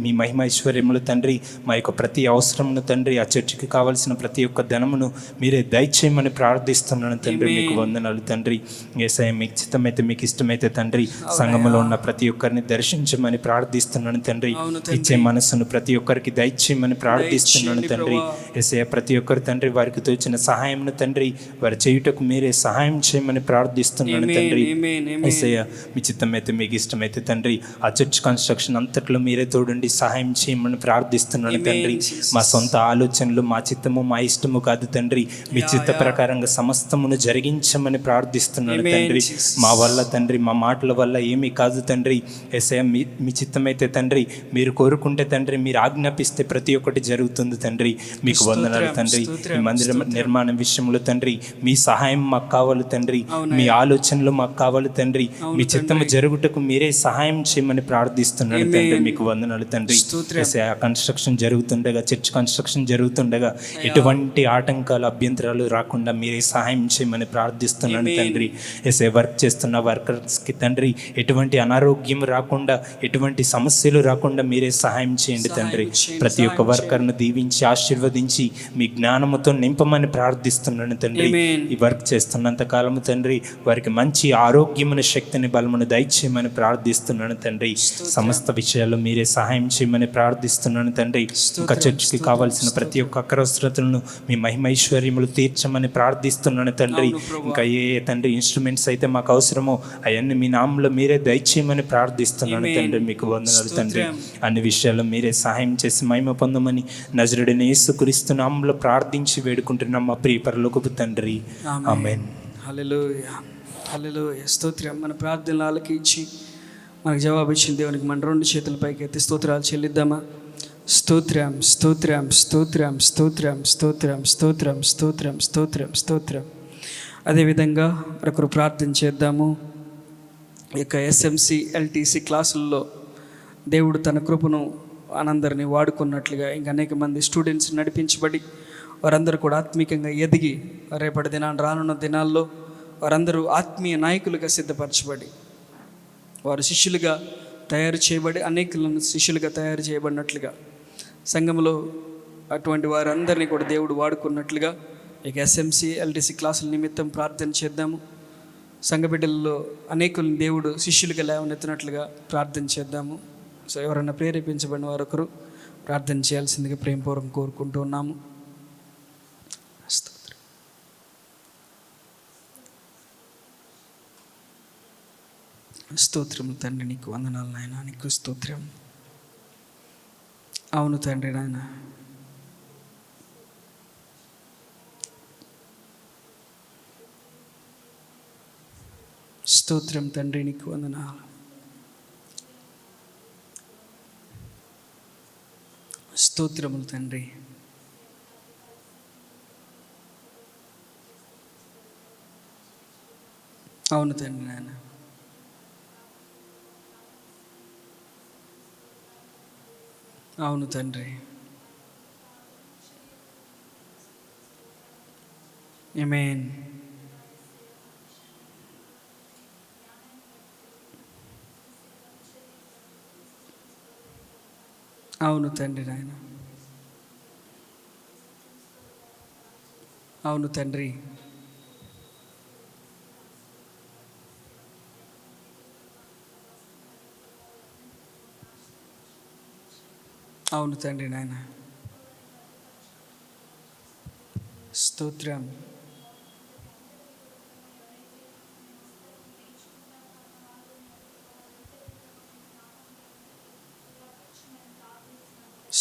మీ మహిమైశ్వర్యములు తండ్రి మా యొక్క ప్రతి అవసరమును తండ్రి ఆ చర్చికి కావలసిన ప్రతి ఒక్క ధనమును మీరే దయచేయమని ప్రార్థిస్తున్నాను తండ్రి. మీకు వందనాలు తండ్రి. యేసయ్య మీకు చిత్తమైతే మీకు ఇష్టమైతే తండ్రి తండ్రి. సంఘములో ఉన్న ప్రతి ఒక్కరిని దర్శించమని ప్రార్థిస్తున్నాను తండ్రి. ఇచ్చే మనసును ప్రతి ఒక్కరికి దయచేయమని ప్రార్థిస్తున్నాను తండ్రి. యేసయ్య ప్రతి ఒక్కరు తండ్రి వారికి తోచిన సహాయంను తండ్రి వారి చేయుటకు మీరే సహాయం చేయమని ప్రార్థిస్తున్నాను తండ్రి. యేసయ్య మీ చిత్తమైతే మీకు ఇష్టమైతే తండ్రి ఆ చర్చ్ కన్స్ట్రక్షన్ అంతట్లో మీరే తోడుండి సహాయం చేయమని ప్రార్థిస్తున్నాను తండ్రి. మా సొంత ఆలోచనలు మా చిత్తము మా ఇష్టము కాదు తండ్రి, మీ చిత్త ప్రకారంగా సమస్తమును జరిగించమని ప్రార్థిస్తున్నాను తండ్రి. మా వల్ల తండ్రి మా మాటల వల్ల ఏమీ కాదు తండ్రి. యేసయ్య మీ చిత్తమైతే తండ్రి మీరు కోరుకుంటే తండ్రి మీరు ఆజ్ఞాపిస్తే ప్రతి ఒక్కటి జరుగుతుంది తండ్రి. మీకు వందనాలు తండ్రి. ఈ మందిర నిర్మాణం విషయంలో తండ్రి మీ సహాయం మాకు కావాలి తండ్రి, మీ ఆలోచనలు మాకు కావాలి తండ్రి. మీ చిత్తము జరుగుటకు మీరే సహాయం చేయమని ప్రార్థిస్తున్నాను తండ్రి. మీకు వందనాలు తండ్రి. యేసయ్య కన్స్ట్రక్షన్ జరుగుతుండగా చర్చ్ కన్స్ట్రక్షన్ జరుగుతుండగా ఎటువంటి ఆటంకాలు అభ్యంతరాలు రాకుండా మీరే సహాయం చేయమని ప్రార్థిస్తున్నాను తండ్రి. యేసయ్య వర్క్ చేస్తున్న వర్కర్స్కి తండ్రి ఎటువంటి అనారోగ్యం రాకుండా ఎటువంటి సమస్యలు రాకుండా మీరే సహాయం చేయండి తండ్రి. ప్రతి ఒక్క వర్కర్ను దీవించి ఆశీర్వదించి మీ జ్ఞానముతో నింపమని ప్రార్థిస్తున్నాను తండ్రి. ఈ వర్క్ చేస్తున్నంత కాలము తండ్రి వారికి మంచి ఆరోగ్యమును శక్తిని బలమును దయచేయమని ప్రార్థిస్తున్నాను తండ్రి. సమస్త విషయాల్లో మీరే సహాయం చేయమని ప్రార్థిస్తున్నాను తండ్రి. ఇంకా చర్చికి కావాల్సిన ప్రతి ఒక్క అక్కరవసరతలను మీ మహిమైశ్వర్యములు తీర్చమని ప్రార్థిస్తున్నాను తండ్రి. ఇంకా ఏ తండ్రి ఇన్స్ట్రుమెంట్స్ అయితే మాకు అవసరమో అవన్నీ మీ నామంలో మీరే దయచేయమని ప్రార్థిస్తున్నాను తండ్రి. మీకు వందనాలు తండ్రి. అన్ని విషయాల్లో మీరే సహాయం చేసి మహిమ పొందమని నజరుడైన యేసుక్రీస్తు నామంలో ప్రార్థించి వేడుకుంటున్నాం మా ప్రియ పరలోకపు తండ్రి. ఆమేన్. హల్లెలూయా, హల్లెలూయా. స్తోత్రం. మన ప్రార్థనలు ఆలకించి మనకు జవాబు ఇచ్చిన దేవునికి మన రెండు చేతుల పైకి ఎత్తి స్తోత్రాలు చెల్లిద్దామా? స్తోత్రం, స్తోత్రం, స్తోత్రం, స్తోత్రం, స్తోత్రం, స్తోత్రం, స్తోత్రం, స్తోత్రం, స్తోత్రం. అదేవిధంగా మరొకరు ప్రార్థన చేద్దాము. ఈ యొక్క ఎస్ఎంసి ఎల్టీసీ క్లాసుల్లో దేవుడు తన కృపను అనందరినీ వాడుకున్నట్లుగా ఇంకా అనేక మంది స్టూడెంట్స్ నడిపించబడి వారందరూ కూడా ఆత్మీయంగా ఎదిగి రేపటి దినాన్ని రానున్న దినాల్లో వారందరూ ఆత్మీయ నాయకులుగా సిద్ధపరచబడి వారు శిష్యులుగా తయారు చేయబడి అనేకులను శిష్యులుగా తయారు చేయబడినట్లుగా సంఘంలో అటువంటి వారందరినీ కూడా దేవుడు వాడుకున్నట్లుగా ఇక ఎస్ఎంసి ఎల్టీసీ క్లాసుల నిమిత్తం ప్రార్థన చేద్దాము. సంఘ బిడ్డలలో అనేకులను దేవుడు శిష్యులుగా లేవనెత్తినట్లుగా ప్రార్థన చేద్దాము. సో ఎవరైనా ప్రేరేపించబడిన వారు ఒకరు ప్రార్థన చేయాల్సిందిగా ప్రేమపూర్వకం కోరుకుంటూ ఉన్నాము. స్తోత్రం తండ్రి, నీకు వందనాలు నాయన, నీకు స్తోత్రం. అవును తండ్రి నాయన, స్తోత్రం తండ్రి, నీకు వందనాలు. స్తోత్రములు తండ్రి. అవును తండ్రి నాయన, అవును తండ్రి. ఆమేన్. అవును తండ్రి నాయన, అవును తండ్రి. అవును తండ్రి నాయన, స్తోత్రం.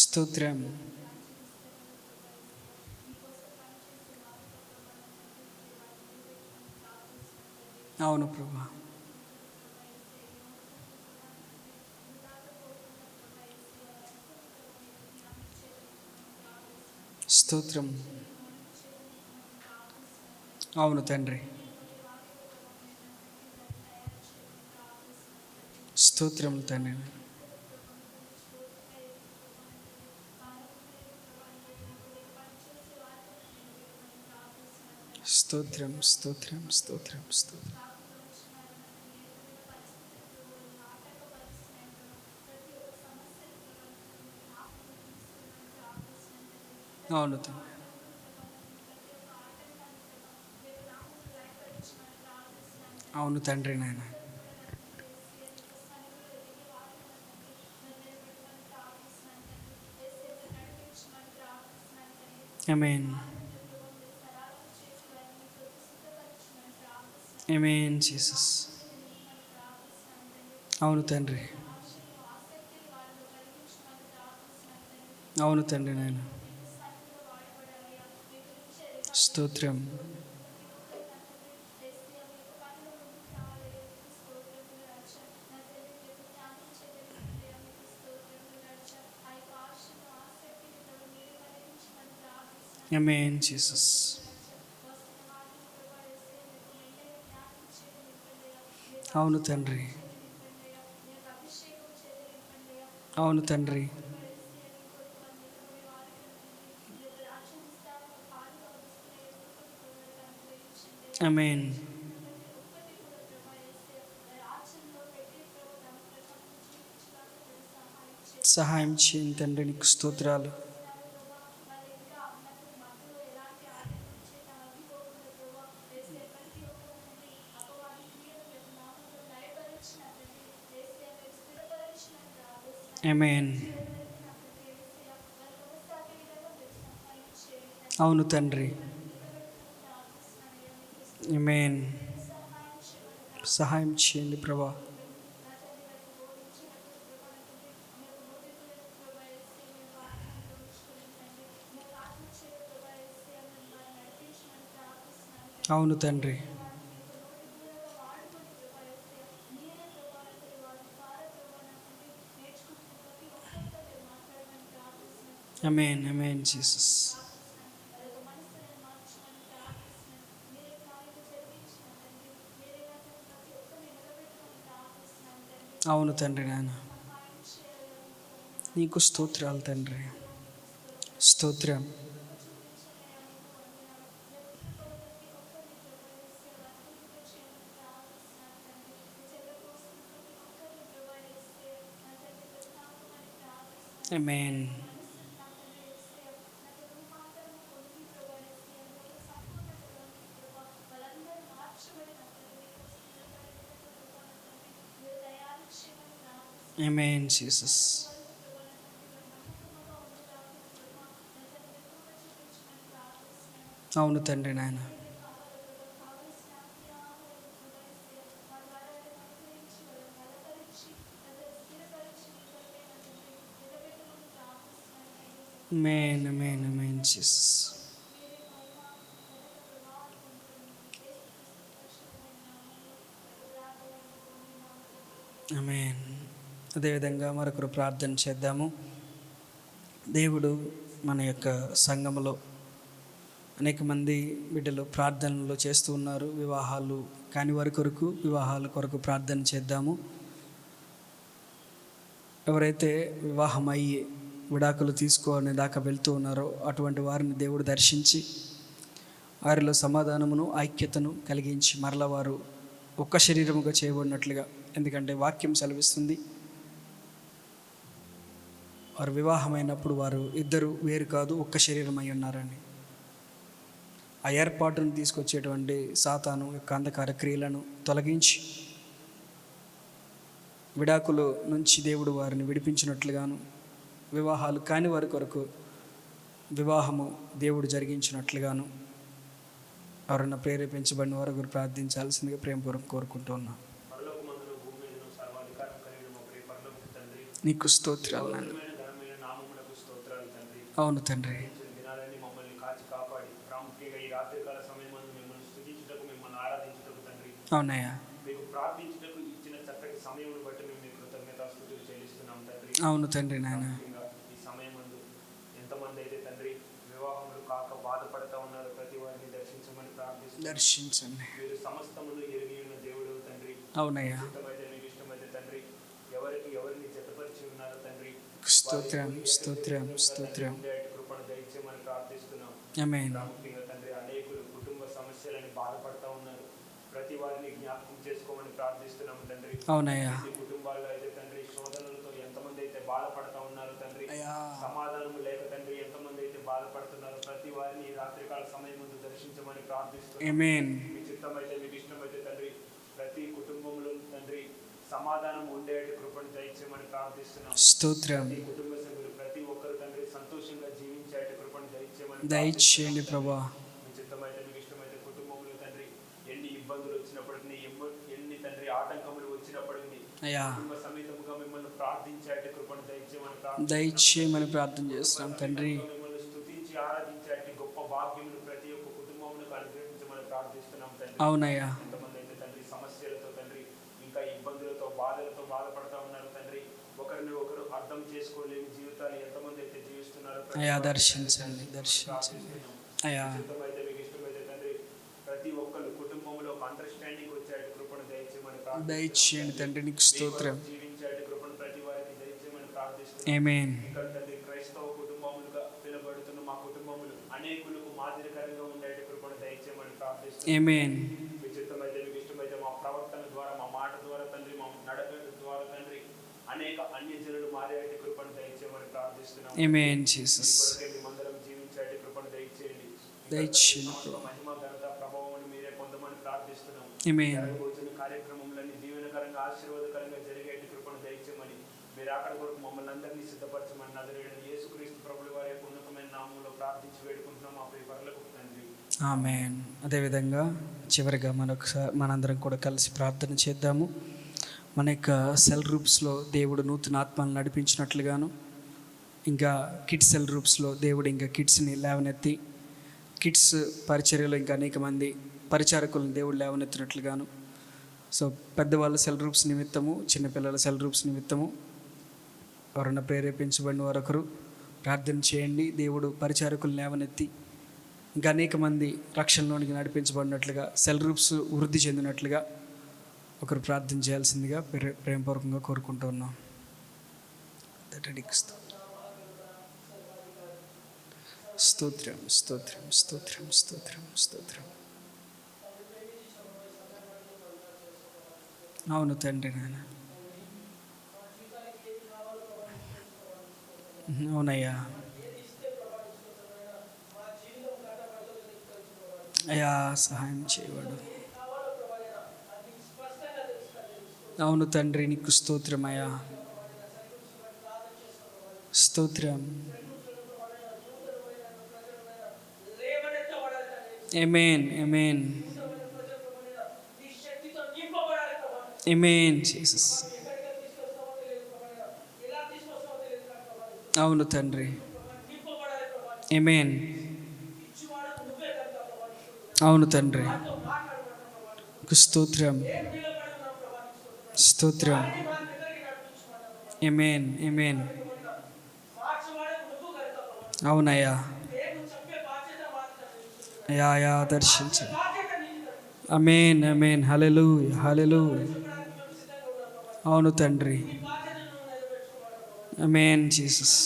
స్తోత్రం. అవును ప్రభా, స్తోత్రం. అవును తండ్రి, స్తోత్రం తండ్రి. స్తోత్రం, స్తోత్రం, స్తోత్రం, స్తోత్రం. అవును తండ్రి, అవును తండ్రి నాయన, ఆమేన్. ఆమేన్ జీసస్. అవును తండ్రి. అవును తండ్రి నాయన. స్తోత్రం. ఆమేన్ జీసస్. అవును తండ్రి. అవును తండ్రి. ఆమేన్. సహాయం చేయండి తండ్రి, నీకు స్తోత్రాలు. ఆమేన్. అవును తండ్రి. ఆమేన్. సహాయం చేయండి ప్రభా. అవును తండ్రి. ఆమేన్. ఆమేన్ జీసస్. అవును తండ్రి నాయన. నీకు స్తోత్రాలు తండ్రి. స్తోత్రం. ఆమేన్. ఆమేన్ జీసస్. అవును తండ్రి నాయన. ఆమేన్. ఆమేన్. ఆమేన్ జీసస్. ఆమేన్. అదేవిధంగా మరొకరు ప్రార్థన చేద్దాము. దేవుడు మన యొక్క సంఘములో అనేక మంది బిడ్డలు ప్రార్థనలు చేస్తూ ఉన్నారు. వివాహాలు కాని వారి కొరకు, వివాహాల కొరకు ప్రార్థన చేద్దాము. ఎవరైతే వివాహం అయ్యి విడాకులు తీసుకోని దాకా వెళ్తూ ఉన్నారో అటువంటి వారిని దేవుడు దర్శించి వారిలో సమాధానమును, ఐక్యతను కలిగించి మరల వారు ఒక్క శరీరముగా చేయబడినట్లుగా, ఎందుకంటే వాక్యం సెలవిస్తుంది, వారు వివాహమైనప్పుడు వారు ఇద్దరు వేరు కాదు, ఒక్క శరీరం అయి ఉన్నారని. ఆ ఏర్పాటును తీసుకొచ్చేటువంటి సాతాను యొక్క అంధకార క్రియలను తొలగించి విడాకుల నుంచి దేవుడు వారిని విడిపించినట్లుగాను, వివాహాలు కాని వారి కొరకు వివాహము దేవుడు జరిగించినట్లుగాను ఎవరన్నా ప్రేరేపించబడిన వారు ఒకరు ప్రార్థించాల్సిందిగా ప్రేమపూర్వకం కోరుకుంటూ ఉన్నాం. నీకు స్తోత్రాలు నాయన. అవును తండ్రి. అవునయ్యా. అవును తండ్రి నాయన. దర్శించండి. అవునయ్యా. స్తోత్రం. స్తోత్రం. స్తోత్రం. ఆమేన్. అవునయ్యా. అయ్యా. ఆమేన్. సమాధానం ఉండేటి కృపను దయచేయమని ప్రార్థిస్తున్నాం. స్తోత్రం. కుటుంబ సభ్యులు ప్రతి ఒక్కరు తండ్రి సంతోషంగా జీవించేటి కృపను దయచేయమని దయచేయండి ప్రభా. మీ చిత్తమైతే మీకు ఇష్టమైతే కుటుంబంలో తండ్రి ఎన్ని ఇబ్బందులు వచ్చినప్పటికీ ఎన్ని తండ్రి ఆటంకములు వచ్చినప్పటికీ అయ్యా కుటుంబ సమేతముగా మిమ్మల్ని ప్రార్థించే కృపను దయచేయమని ప్రార్థన చేస్తున్నాం తండ్రి. మిమ్మల్ని స్తుతించి ఆరాధించే గొప్ప భాగ్యములు ప్రతి ఒక్క కుటుంబములకు అనుగ్రహించమని ప్రార్థిస్తున్నాం తండ్రి. అవునయ్యా. ఎంతమంది అయితే తండ్రి సమస్యలతో తండ్రి ఇంకా ఇబ్బందులతో బాధలతో బాధపడతా ఉన్నారు తండ్రి. ఒకరిని ఒకరు అర్థం చేసుకోలేని జీవితాలు ఎంతమంది అయితే జీవిస్తున్నారు అయ్యా దర్శించండి, దర్శించండి అయ్యా. ఇష్టమైతే మీకు ఇష్టమైతే తండ్రి ప్రతి ఒక్కరు కుటుంబంలో ఒక అండర్స్టాండింగ్ వచ్చే కృపను దయచేయమని దయచేయండి తండ్రి, నీకు స్తోత్రం. జీవించే కృపను ప్రతి వారికి దయచేయమని ప్రార్థిస్తున్నాం. ఆమేన్. ఇక్కడ తండ్రి క్రైస్తవ కుటుంబములుగా పిలువబడుతున్న మా కుటుంబములు అనేకులకు మాదిరికరంగా ఉండే కృపను దయచేయమని ప్రార్థిస్తున్నాం. ఆమేన్. మీ చిత్తమైతే మీకు ఇష్టమైతే మా ప్రవర్తన ద్వారా మా మాట ద్వారా తండ్రి మా నడక ద్వారా తండ్రి అనేక అన్యజనులు మారే కృపను దయచేయమని ప్రార్థిస్తున్నాం. ఆమేన్ జీసస్. మేమందరం జీవించే కృపను దయచేయండి. దయచేయండి. మహిమ ఘనత ప్రభావం మీరే పొందమని ప్రార్థిస్తున్నాం. ఆమేన్. జరగబోతున్న కార్యక్రమంలోని దీవెనకరంగా ఆశీర్వాదకరంగా జరిగేటి కృపను దయచేయమని మీరు అక్కడ కొరకు మమ్మల్ని అందరినీ సిద్ధపరచమని నజరేయుడైన యేసుక్రీస్తు ప్రభువు వారి యొక్క ఉన్నతమైన నామములో ప్రార్థించి వేడుకుంటున్నాం మా ప్రియ పరలోకపు తండ్రి. ఆమేన్. అదేవిధంగా చివరిగా మనందరం కూడా కలిసి ప్రార్థన చేద్దాము. మన యొక్క సెల్ గ్రూప్స్లో దేవుడు నూతన ఆత్మలను నడిపించినట్లుగాను, ఇంకా కిడ్స్ సెల్ గ్రూప్స్లో దేవుడు ఇంకా కిడ్స్ని లేవనెత్తి కిడ్స్ పరిచర్యలో ఇంకా అనేక మంది పరిచారకులను దేవుడు లేవనెత్తినట్లుగాను, సో పెద్దవాళ్ళ సెల్ గ్రూప్స్ నిమిత్తము, చిన్నపిల్లల సెల్ గ్రూప్స్ నిమిత్తము ఎవరన్నా ప్రేరేపించబడిన వారొకరు ప్రార్థన చేయండి. దేవుడు పరిచారకులను లేవనెత్తి ఇంకా అనేక మంది రక్షణలోనికి నడిపించబడినట్లుగా, సెల్ గ్రూప్స్ వృద్ధి చెందినట్లుగా ఒకరు ప్రార్థన చేయాల్సిందిగా ప్రేమపూర్వకంగా కోరుకుంటూ ఉన్నాం. స్తోత్రం, స్తోత్రం, స్తోత్రం, స్తోత్రం, స్తోత్రం. అవును తండ్రి నాయన, అవునయ్యా. అయ్యా సహాయం చేయవాడు. అవును తండ్రి, నీకు స్తోత్రం అయ్యా, స్తోత్రం. ఆమేన్, ఆమేన్, ఆమేన్ జీసస్. అవును తండ్రి, ఆమేన్. అవును తండ్రి, స్తోత్రం, స్తోత్రం. ఆమేన్, ఆమేన్. అవునయ్యా, అయ్యా అయ్యా దర్శించు. ఆమేన్, ఆమేన్. హల్లెలూయా, హల్లెలూయా. అవును తండ్రి, ఆమేన్ జీసస్.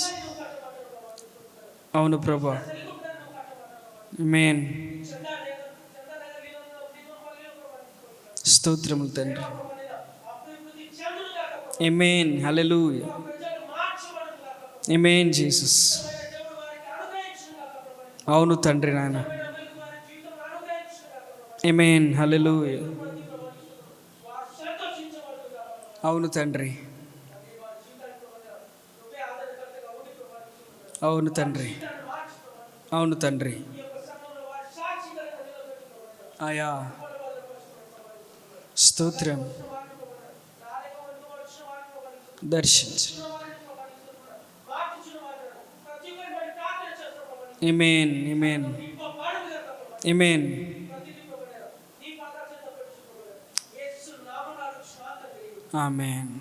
అవును ప్రభా, ఆమేన్. స్తోత్రములు తండ్రి. ఆమేన్, హల్లెలూయా. ఆమేన్ జీసస్. అవును తండ్రి నాయన. ఆమేన్, హల్లెలూయా. అవును తండ్రి, అవును తండ్రి, అవును తండ్రి. ఆయా స్తోత్రం. దర్శించు. ఆమేన్, ఆమేన్, ఆమేన్. ఆమేన్.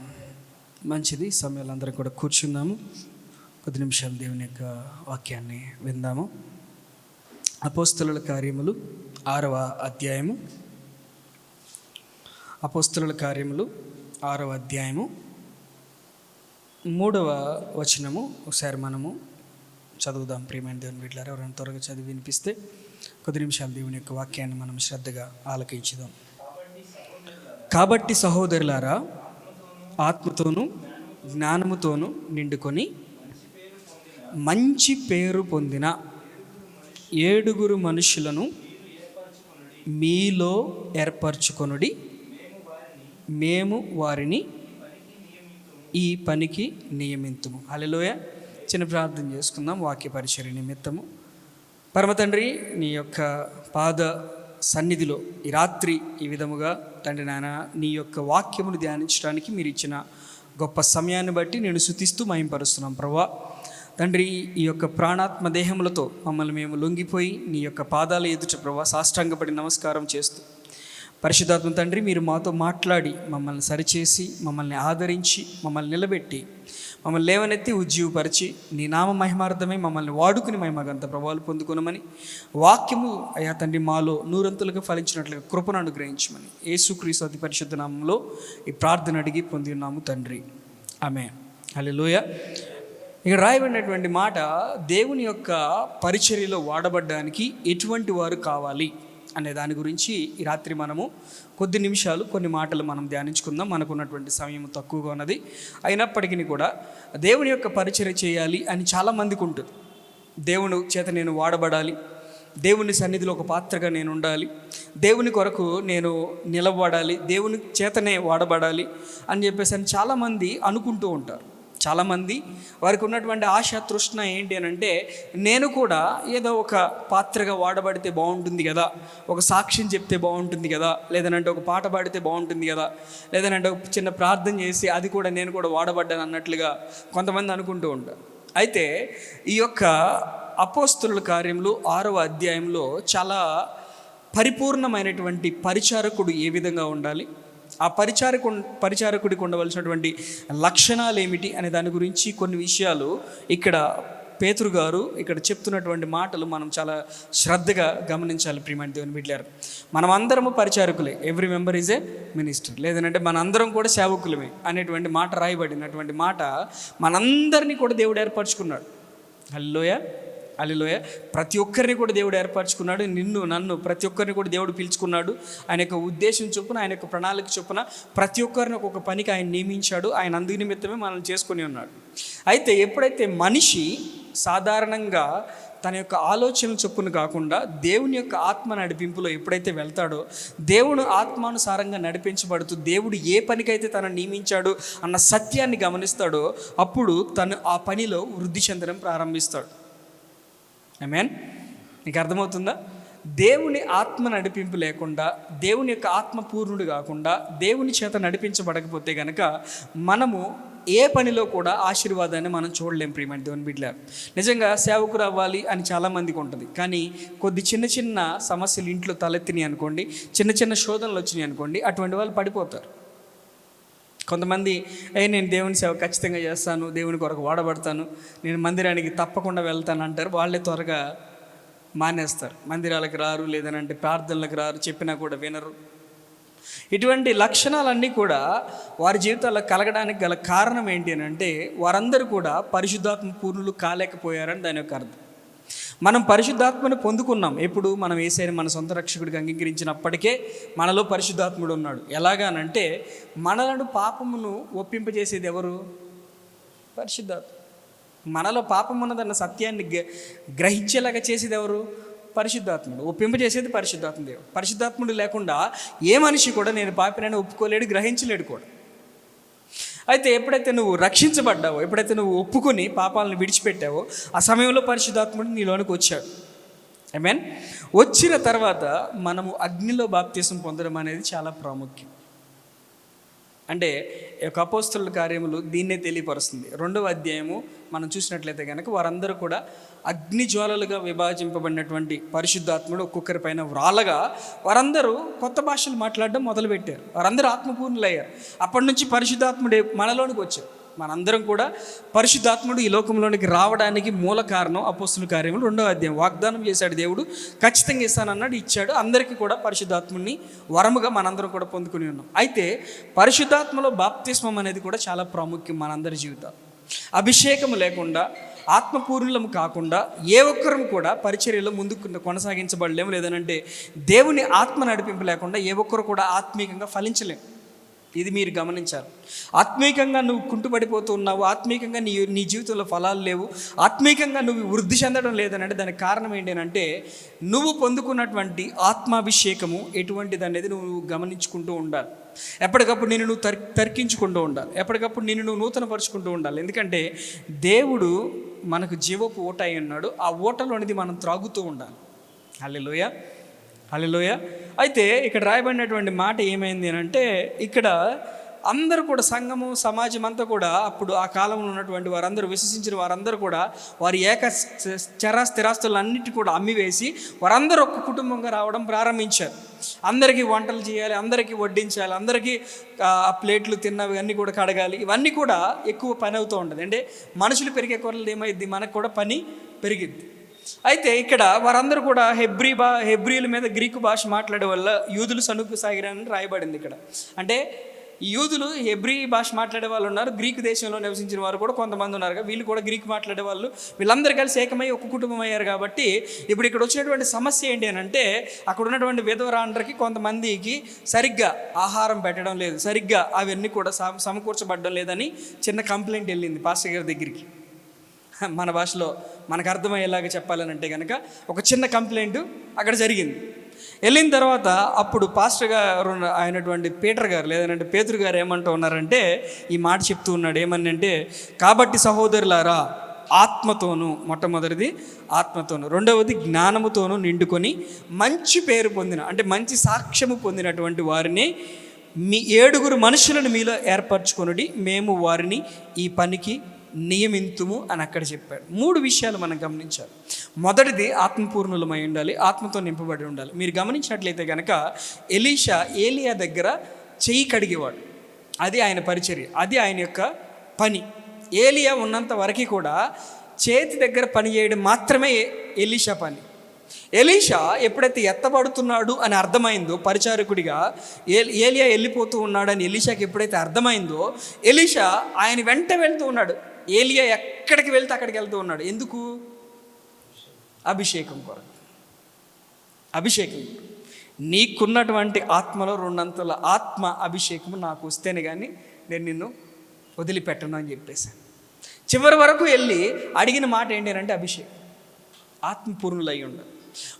మంచిది. సమయాలు అందరం కూడా కూర్చున్నాము. కొద్ది నిమిషాలు దేవుని యొక్క వాక్యాన్ని విందాము. అపోస్తలుల కార్యములు 6వ అధ్యాయము. అపోస్తలుల కార్యములు 6వ అధ్యాయము 3వ వచనము ఒకసారి మనము చదువుదాం. ప్రియమైన దేవుని బిడ్డలారా, ఎవరైనా త్వరగా చదివి వినిపిస్తే కొద్ది నిమిషాలు దేవుని యొక్క వాక్యాన్ని మనం శ్రద్ధగా ఆలకించుదాం. కాబట్టి సహోదరులారా, ఆత్మతోనూ జ్ఞానముతోనూ నిండుకొని మంచి పేరు పొందిన 7 మనుషులను మీలో ఏర్పరచుకొనుడి. మేము వారిని ఈ పనికి నియమింతుము. హల్లెలూయా. చిన్న ప్రార్థన చేసుకుందాం వాక్య పరిచర్య నిమిత్తము. పరమ తండ్రి, నీ యొక్క పాద సన్నిధిలో ఈ రాత్రి ఈ విధముగా తండ్రి నాయన నీ యొక్క వాక్యమును ధ్యానించడానికి మీరు ఇచ్చిన గొప్ప సమయాన్ని బట్టి నేను స్తుతిస్తూ మహింపరుస్తున్నాం ప్రభువా. తండ్రి, ఈ యొక్క ప్రాణాత్మ దేహములతో మమ్మల్ని మేము లొంగిపోయి నీ యొక్క పాదాల ఎదుట ప్రభువా సాష్టాంగపడి నమస్కారం చేస్తూ, పరిశుద్ధాత్మ తండ్రి మీరు మాతో మాట్లాడి మమ్మల్ని సరిచేసి మమ్మల్ని ఆదరించి మమ్మల్ని నిలబెట్టి మమ్మల్ని లేవనెత్తి ఉజ్జీవపరిచి నీ నామ మహిమార్థమై మమ్మల్ని వాడుకుని మహిమగంత ప్రభావాలు పొందుకునమని, వాక్యము అయ్యా తండ్రి మాలో నూరంతులుగా ఫలించినట్లుగా కృపను అనుగ్రహించమని యేసుక్రీస్తు అతి పరిశుద్ధ నామంలో ఈ ప్రార్థన అడిగి పొంది ఉన్నాము తండ్రి, ఆమేన్. హల్లెలూయా. ఇక్కడ రాయబడినటువంటి మాట, దేవుని యొక్క పరిచర్యలో వాడబడ్డానికి ఎటువంటి వారు కావాలి అనే దాని గురించి ఈ రాత్రి మనము కొద్ది నిమిషాలు కొన్ని మాటలు మనం ధ్యానించుకుందాం. మనకున్నటువంటి సమయం తక్కువగా ఉన్నది, అయినప్పటికీ కూడా దేవుని యొక్క పరిచర్య చేయాలి అని చాలామందికి ఉంటుంది. దేవుని చేత నేను వాడబడాలి, దేవుని సన్నిధిలో ఒక పాత్రగా నేను ఉండాలి, దేవుని కొరకు నేను నిలబడాలి, దేవుని చేతనే వాడబడాలి అని చెప్పేసి అని చాలామంది అనుకుంటూ ఉంటారు. చాలామంది వారికి ఉన్నటువంటి ఆశ తృష్ణ ఏంటి అని అంటే, నేను కూడా ఏదో ఒక పాత్రగా వాడబడితే బాగుంటుంది కదా, ఒక సాక్ష్యం చెప్తే బాగుంటుంది కదా, లేదనంటే ఒక పాట పాడితే బాగుంటుంది కదా, లేదనంటే ఒక చిన్న ప్రార్థన చేసి అది కూడా నేను కూడా వాడబడ్డాను అన్నట్లుగా కొంతమంది అనుకుంటూ ఉంటారు. అయితే ఈ యొక్క అపోస్తలుల కార్యములు 6వ అధ్యాయంలో చాలా పరిపూర్ణమైనటువంటి పరిచారకుడు ఏ విధంగా ఉండాలి, ఆ పరిచారకుడికి ఉండవలసినటువంటి లక్షణాలు ఏమిటి అనే దాని గురించి కొన్ని విషయాలు ఇక్కడ పేతురు గారు ఇక్కడ చెప్తున్నటువంటి మాటలు మనం చాలా శ్రద్ధగా గమనించాలి. ప్రియమైన దేవుని బిడ్డలారా, మనం అందరము పరిచారకులే, every member is a minister, లేదంటే మనందరం కూడా సేవకులమే అనేటువంటి మాట రాయబడినటువంటి మాట మనందరినీ కూడా దేవుడు ఏర్పరచుకున్నాడు. హల్లెలూయా, హల్లెలూయా. ప్రతి ఒక్కరిని కూడా దేవుడు ఏర్పరచుకున్నాడు. నిన్ను నన్ను ప్రతి ఒక్కరిని కూడా దేవుడు పిలుచుకున్నాడు. ఆయన యొక్క ఉద్దేశం చొప్పున, ఆయన యొక్క ప్రణాళిక చొప్పున ప్రతి ఒక్కరిని ఒక్కొక్క పనికి ఆయన నియమించాడు. ఆయన అందు నిమిత్తమే మనల్ని చేసుకుని ఉన్నాడు. అయితే ఎప్పుడైతే మనిషి సాధారణంగా తన యొక్క ఆలోచనల చొప్పున కాకుండా దేవుని యొక్క ఆత్మ నడిపింపులో ఎప్పుడైతే వెళ్తాడో, దేవుడు ఆత్మానుసారంగా నడిపించబడుతూ దేవుడు ఏ పనికైతే తనను నియమించాడు అన్న సత్యాన్ని గమనిస్తాడో, అప్పుడు తను ఆ పనిలో వృద్ధి చెందడం ప్రారంభిస్తాడు. ఆమేన్. నీకు అర్థమవుతుందా? దేవుని ఆత్మ నడిపింపు లేకుండా, దేవుని యొక్క ఆత్మ పూర్ణుడు కాకుండా, దేవుని చేత నడిపించబడకపోతే కనుక మనము ఏ పనిలో కూడా ఆశీర్వాదాన్ని మనం చూడలేం. ప్రియమైన దేవుని బిడ్డలారా, నిజంగా సేవకుడు అవ్వాలి అని చాలామందికి ఉంటుంది. కానీ కొద్ది చిన్న చిన్న సమస్యలు ఇంట్లో తలెత్తినాయి అనుకోండి, చిన్న చిన్న శోధనలు వచ్చినాయి అనుకోండి, అటువంటి వాళ్ళు పడిపోతారు. కొంతమంది నేను దేవుని సేవ ఖచ్చితంగా చేస్తాను, దేవుని కొరకు వాడబడతాను, నేను మందిరానికి తప్పకుండా వెళ్తాను అంటారు. వాళ్ళే త్వరగా మానేస్తారు, మందిరాలకు రారు, లేదనంటే ప్రార్థనలకు రారు, చెప్పినా కూడా వినరు. ఇటువంటి లక్షణాలన్నీ కూడా వారి జీవితాల్లో కలగడానికి గల కారణం ఏంటి అని అంటే, వారందరూ కూడా పరిశుద్ధాత్మ పూర్ణులు కాలేకపోయారని దాని యొక్క అర్థం. మనం పరిశుద్ధాత్మను పొందుకున్నాం ఎప్పుడు? మనం యేసయ్యను మన సొంత రక్షకుడిగా అంగీకరించినప్పటికే మనలో పరిశుద్ధాత్ముడు ఉన్నాడు. ఎలాగానంటే, మనలను పాపమును ఒప్పింపజేసేది ఎవరు? పరిశుద్ధాత్మ. మనలో పాపం ఉన్నదన్న సత్యాన్ని గ్రహించేలాగా చేసేది ఎవరు? పరిశుద్ధాత్ముడు. ఒప్పింపజేసేది పరిశుద్ధాత్మ దేవుడు. పరిశుద్ధాత్ముడు లేకుండా ఏ మనిషి కూడా నేను పాపినని ఒప్పుకోలేడు, గ్రహించలేడు కూడా. అయితే ఎప్పుడైతే నువ్వు రక్షించబడ్డావో, ఎప్పుడైతే నువ్వు ఒప్పుకొని పాపాలను విడిచిపెట్టావో, ఆ సమయంలో పరిశుద్ధాత్ముడు నీలోనికి వచ్చాడు. ఆమేన్. వచ్చిన తర్వాత మనము అగ్నిలో బాప్తిసం పొందడం అనేది చాలా ప్రాముఖ్యం. అంటే యొక్క అపోస్తలుల కార్యములు దీన్నే తెలియపరుస్తుంది. 2వ అధ్యాయము మనం చూసినట్లయితే కనుక వారందరూ కూడా అగ్ని జ్వాలలుగా విభజింపబడినటువంటి పరిశుద్ధాత్ముడు ఒక్కొక్కరి పైన వ్రాలగా వారందరూ కొత్త భాషలు మాట్లాడడం మొదలుపెట్టారు. వారందరూ ఆత్మపూర్ణులయ్యారు. అప్పటి నుంచి పరిశుద్ధాత్ముడే మనలోనికి వచ్చారు. మనందరం కూడా పరిశుద్ధాత్ముడు ఈ లోకంలోనికి రావడానికి మూల కారణం అపోస్తలుల కార్యములు 2వ అధ్యాయం. వాగ్దానం చేశాడు దేవుడు, ఖచ్చితంగా ఇస్తానన్నాడు, ఇచ్చాడు. అందరికీ కూడా పరిశుద్ధాత్ముని వరముగా మనందరం కూడా పొందుకుని ఉన్నాం. అయితే పరిశుద్ధాత్మలో బాప్తిస్మం అనేది కూడా చాలా ప్రాముఖ్యం మనందరి జీవితాలు. అభిషేకము లేకుండా, ఆత్మపూర్ణులము కాకుండా ఏ ఒక్కరము కూడా పరిచర్యలో ముందుకు కొనసాగించబడలేము, లేదనంటే దేవుని ఆత్మ నడిపింపు లేకుండా ఏ ఒక్కరు కూడా ఆత్మీయంగా ఫలించలేము. ఇది మీరు గమనించాలి. ఆత్మీయంగా నువ్వు కుంటుపడిపోతూ ఉన్నావు, ఆత్మీయంగా నీ జీవితంలో ఫలాలు లేవు, ఆత్మీయంగా నువ్వు వృద్ధి చెందడం లేదనంటే దానికి కారణం ఏంటంటే నువ్వు పొందుకున్నటువంటి ఆత్మాభిషేకము ఎటువంటిది అనేది నువ్వు గమనించుకుంటూ ఉండాలి. ఎప్పటికప్పుడు నేను నువ్వు తర్కించుకుంటూ ఉండాలి, ఎప్పటికప్పుడు నేను నువ్వు నూతనపరుచుకుంటూ ఉండాలి. ఎందుకంటే దేవుడు మనకు జీవపు ఊట అయి ఉన్నాడు. ఆ ఊటలోనిది మనం త్రాగుతూ ఉండాలి. హల్లెలూయా, హల్లెలూయా. అయితే ఇక్కడ రాయబడినటువంటి మాట ఏమైంది అని అంటే, ఇక్కడ అందరూ కూడా సంఘము సమాజం అంతా కూడా అప్పుడు ఆ కాలంలో ఉన్నటువంటి వారందరూ, విశ్వసించిన వారందరూ కూడా వారి స్థిరాస్తులన్నిటి కూడా అమ్మివేసి వారందరూ ఒక్క కుటుంబంగా రావడం ప్రారంభించారు. అందరికీ వంటలు చేయాలి, అందరికీ వడ్డించాలి, అందరికీ ఆ ప్లేట్లు తిన్నవి అన్నీ కూడా కడగాలి. ఇవన్నీ కూడా ఎక్కువ పని అవుతూ ఉంటుంది. అంటే మనుషులు పెరిగే కొరలు ఏమైద్ది, మనకు కూడా పని పెరిగిద్ది. అయితే ఇక్కడ వారందరూ కూడా హెబ్రీల మీద గ్రీకు భాష మాట్లాడే వల్ల యూదులు సణుగు సాగిరని రాయబడింది ఇక్కడ. అంటే ఈ యూదులు హెబ్రీ భాష మాట్లాడే వాళ్ళు ఉన్నారు, గ్రీకు దేశంలో నివసించిన వారు కూడా కొంతమంది ఉన్నారు. వీళ్ళు కూడా గ్రీకు మాట్లాడే వాళ్ళు, వీళ్ళందరూ కలిసి ఏకమై ఒక కుటుంబం అయ్యారు. కాబట్టి ఇప్పుడు ఇక్కడ వచ్చినటువంటి సమస్య ఏంటి అని అంటే, అక్కడ ఉన్నటువంటి విధవరాండ్రకి కొంతమందికి సరిగ్గా ఆహారం పెట్టడం లేదు, సరిగ్గా అవన్నీ కూడా సమకూర్చబడడం లేదని చిన్న కంప్లైంట్ వెళ్ళింది పాస్టర్ గారి దగ్గరికి. మన భాషలో మనకు అర్థమయ్యేలాగా చెప్పాలని అంటే కనుక ఒక చిన్న కంప్లైంట్ అక్కడ జరిగింది. వెళ్ళిన తర్వాత అప్పుడు పాస్టర్ గారు అయినటువంటి పీటర్ గారు, లేదంటే పేతురు గారు ఏమంటూ ఉన్నారంటే, ఈ మాట చెప్తూ ఉన్నాడు. ఏమని అంటే, కాబట్టి సహోదరులారా, ఆత్మతోనూ, మొట్టమొదటిది ఆత్మతోనూ, రెండవది జ్ఞానముతోనూ నిండుకొని మంచి పేరు పొందిన, అంటే మంచి సాక్ష్యము పొందినటువంటి వారిని మీ 7 మనుషులను మీలో ఏర్పరచుకొనుడి, మేము వారిని ఈ పనికి నియమింతుము అని అక్కడ చెప్పాడు. 3 విషయాలు మనం గమనించాలి. మొదటిది ఆత్మపూర్ణులమై ఉండాలి, ఆత్మతో నింపబడి ఉండాలి. మీరు గమనించినట్లయితే కనుక ఎలీషా ఏలియా దగ్గర చెయ్యి కడిగేవాడు. అది ఆయన పరిచర్య, అది ఆయన యొక్క పని. ఏలియా ఉన్నంత వరకు కూడా చేతి దగ్గర పని చేయడం మాత్రమే ఎలీషా పని. ఎలీషా ఎప్పుడైతే ఎత్తబడుతున్నాడు అని అర్థమైందో, పరిచారకుడిగా ఏలియా వెళ్ళిపోతూ ఉన్నాడని ఎలీషాకి ఎప్పుడైతే అర్థమైందో, ఎలీషా ఆయన వెంట వెళ్తూ ఉన్నాడు. ఏలియా ఎక్కడికి వెళ్తే అక్కడికి వెళ్తూ ఉన్నాడు. ఎందుకు? అభిషేకం కొరకు. అభిషేకం. నీకున్నటువంటి ఆత్మలో 2 అంతల ఆత్మ అభిషేకం నాకు వస్తేనే కానీ నేను నిన్ను వదిలిపెట్టను అని చెప్పేశాను. చివరి వరకు వెళ్ళి అడిగిన మాట ఏంటి అంటే అభిషేకం. ఆత్మపూర్ణులై ఉండాలి.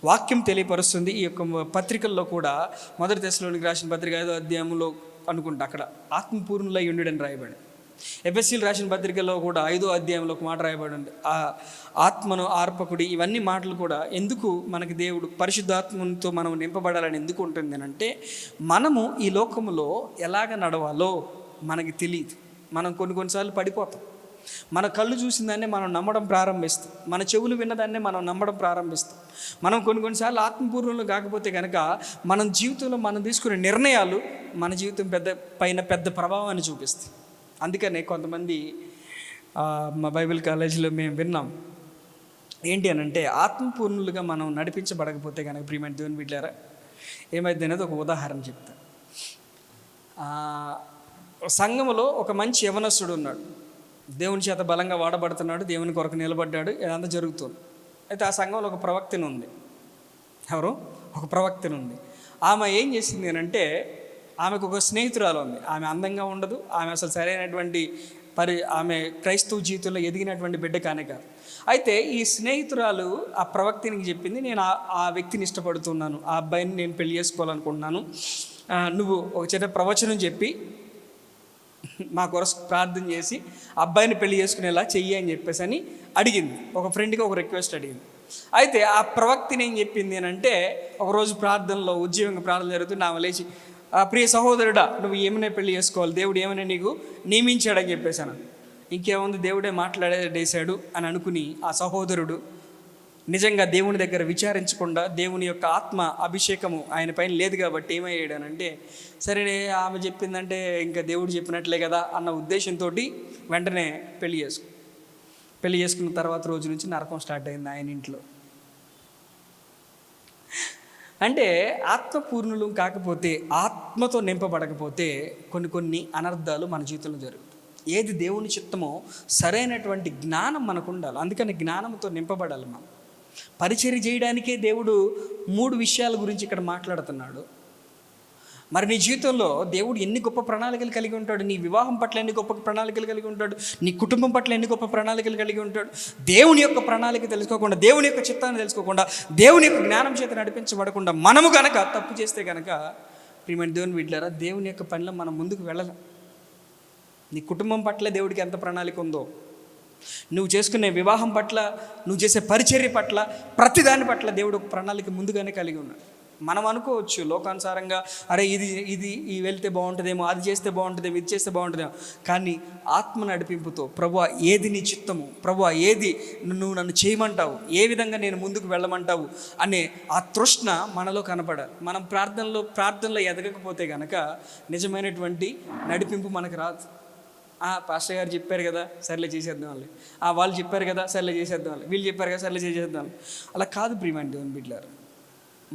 వాక్యం తెలియపరుస్తుంది. ఈ యొక్క పత్రికల్లో కూడా మొదటి తెస్సలోనికీయులకు రాసిన పత్రిక 5వ అధ్యాయంలో అనుకుంటా అక్కడ ఆత్మపూర్ణులై ఉండడని రాయబడి, ఎఫెసీయులకు రాసిన పత్రికలో కూడా 5వ అధ్యాయంలో ఒక మాట రాయబడి ఉంది, ఆ ఆత్మను ఆర్పకుడి. ఇవన్నీ మాటలు కూడా ఎందుకు మనకి దేవుడు పరిశుద్ధాత్మతో మనం నింపబడాలని ఎందుకు ఉంటుంది అని అంటే, మనము ఈ లోకములో ఎలాగ నడవాలో మనకి తెలియదు. మనం కొన్నిసార్లు పడిపోతాం. మన కళ్ళు చూసిన దాన్నే మనం నమ్మడం ప్రారంభిస్తాం, మన చెవులు విన్నదాన్నే మనం నమ్మడం ప్రారంభిస్తాం. మనం కొన్నిసార్లు ఆత్మపూర్ణులు కాకపోతే కనుక మన జీవితంలో మనం తీసుకునే నిర్ణయాలు మన జీవితం పెద్ద ప్రభావాన్ని చూపిస్తాయి. అందుకనే కొంతమంది మా బైబిల్ కాలేజీలో మేము విన్నాం ఏంటి అని అంటే, ఆత్మపూర్ణులుగా మనం నడిపించబడకపోతే కనుక ప్రియమైన దేవుని బిడ్డలారా ఏమైంది అనేది ఒక ఉదాహరణ చెప్తాను. సంఘములో ఒక మంచి యవనస్తుడు ఉన్నాడు, దేవుని చేత బలంగా వాడబడుతున్నాడు, దేవుని కొరకు నిలబడ్డాడు, ఇదంతా జరుగుతుంది. అయితే ఆ సంఘంలో ఒక ప్రవక్తను ఉంది. ఎవరు? ఒక ప్రవక్తను ఉంది. ఆమె ఏం చేసింది అని అంటే, ఆమెకు ఒక స్నేహితురాలు ఉంది. ఆమె అందంగా ఉండదు, ఆమె అసలు సరైనటువంటి ఆమె క్రైస్తవ జీవితంలో ఎదిగినటువంటి బిడ్డ కానే కాదు. అయితే ఈ స్నేహితురాలు ఆ ప్రవక్తనికి చెప్పింది, నేను ఆ వ్యక్తిని ఇష్టపడుతున్నాను, ఆ అబ్బాయిని నేను పెళ్లి చేసుకోవాలనుకుంటున్నాను, నువ్వు ఒక చిన్న ప్రవచనం చెప్పి మా కొరకు ప్రార్థన చేసి అబ్బాయిని పెళ్లి చేసుకునేలా చెయ్యి అని చెప్పేసి అని అడిగింది. ఒక ఫ్రెండ్కి ఒక రిక్వెస్ట్ అడిగింది. అయితే ఆ ప్రవక్తని ఏం చెప్పింది అని అంటే, ఒకరోజు ప్రార్థనలో ఉద్యోగంగా ప్రార్థన జరుగుతుంది, ఆమె లేచి, ప్రియ సహోదరుడా, నువ్వు ఏమైనా పెళ్లి చేసుకోవాలి, దేవుడు ఏమైనా నీకు నియమించాడని చెప్పేశాను. ఇంకేముంది, దేవుడే మాట్లాడేసాడు అని అనుకుని ఆ సహోదరుడు నిజంగా దేవుని దగ్గర విచారించకుండా, దేవుని యొక్క ఆత్మ అభిషేకము ఆయన పైన లేదు కాబట్టి ఏమయ్యాడనంటే, సరే ఆమె చెప్పిందంటే ఇంకా దేవుడు చెప్పినట్లే కదా అన్న ఉద్దేశంతో వెంటనే పెళ్లి చేసుకున్న తర్వాత రోజు నుంచి నరకం స్టార్ట్ అయింది ఆయన ఇంట్లో. అంటే ఆత్మపూర్ణులు కాకపోతే, ఆత్మతో నింపబడకపోతే కొన్ని అనర్థాలు మన జీవితంలో జరుగుతాయి. ఏది దేవుని చిత్తమో సరైనటువంటి జ్ఞానం మనకు ఉండాలి. అందుకని జ్ఞానంతో నింపబడాలి. మనం పరిచర్య చేయడానికే దేవుడు 3 విషయాల గురించి ఇక్కడ మాట్లాడుతున్నాడు. మరి నీ జీవితంలో దేవుడు ఎన్ని గొప్ప ప్రణాళికలు కలిగి ఉంటాడు, నీ వివాహం పట్ల ఎన్ని గొప్ప ప్రణాళికలు కలిగి ఉంటాడు, నీ కుటుంబం పట్ల ఎన్ని గొప్ప ప్రణాళికలు కలిగి ఉంటాడు. దేవుని యొక్క ప్రణాళిక తెలుసుకోకుండా, దేవుని యొక్క చిత్తాన్ని తెలుసుకోకుండా, దేవుని యొక్క జ్ఞానం చేత నడిపించబడకుండా మనము గనక తప్పు చేస్తే గనక ప్రియమైన దేవుని బిడ్డలారా, దేవుని యొక్క పనిలో మనం ముందుకు వెళ్ళలేం. నీ కుటుంబం పట్ల దేవుడికి ఎంత ప్రణాళిక ఉందో, నువ్వు చేసుకునే వివాహం పట్ల, నువ్వు చేసే పరిచర్య పట్ల, ప్రతిదాని పట్ల దేవుడు ఒక ప్రణాళిక ముందుగానే కలిగి ఉన్నాడు. మనం అనుకోవచ్చు లోకానుసారంగా, అరే ఇది వెళ్తే బాగుంటుందేమో, అది చేస్తే బాగుంటుందేమో, ఇది చేస్తే బాగుంటుందేమో. కానీ ఆత్మ నడిపింపుతో ప్రభువా ఏది నీ చిత్తము, ప్రభువా ఏది నువ్వు నన్ను చేయమంటావు, ఏ విధంగా నేను ముందుకు వెళ్ళమంటావు అనే ఆ తృష్ణ మనలో కనపడాలి. మనం ప్రార్థనలో ఎదగకపోతే కనుక నిజమైనటువంటి నడిపింపు మనకు రాదు. పాస్టర్ గారు చెప్పారు కదా, సర్లే చేసేద్దాం వాళ్ళు, వాళ్ళు చెప్పారు కదా, సర్లే చేసేద్దాం వాళ్ళు, వీళ్ళు చెప్పారు కదా, సర్లే చేసేద్దాం. అలా కాదు ప్రియమైన దేవుని బిడ్డలారా.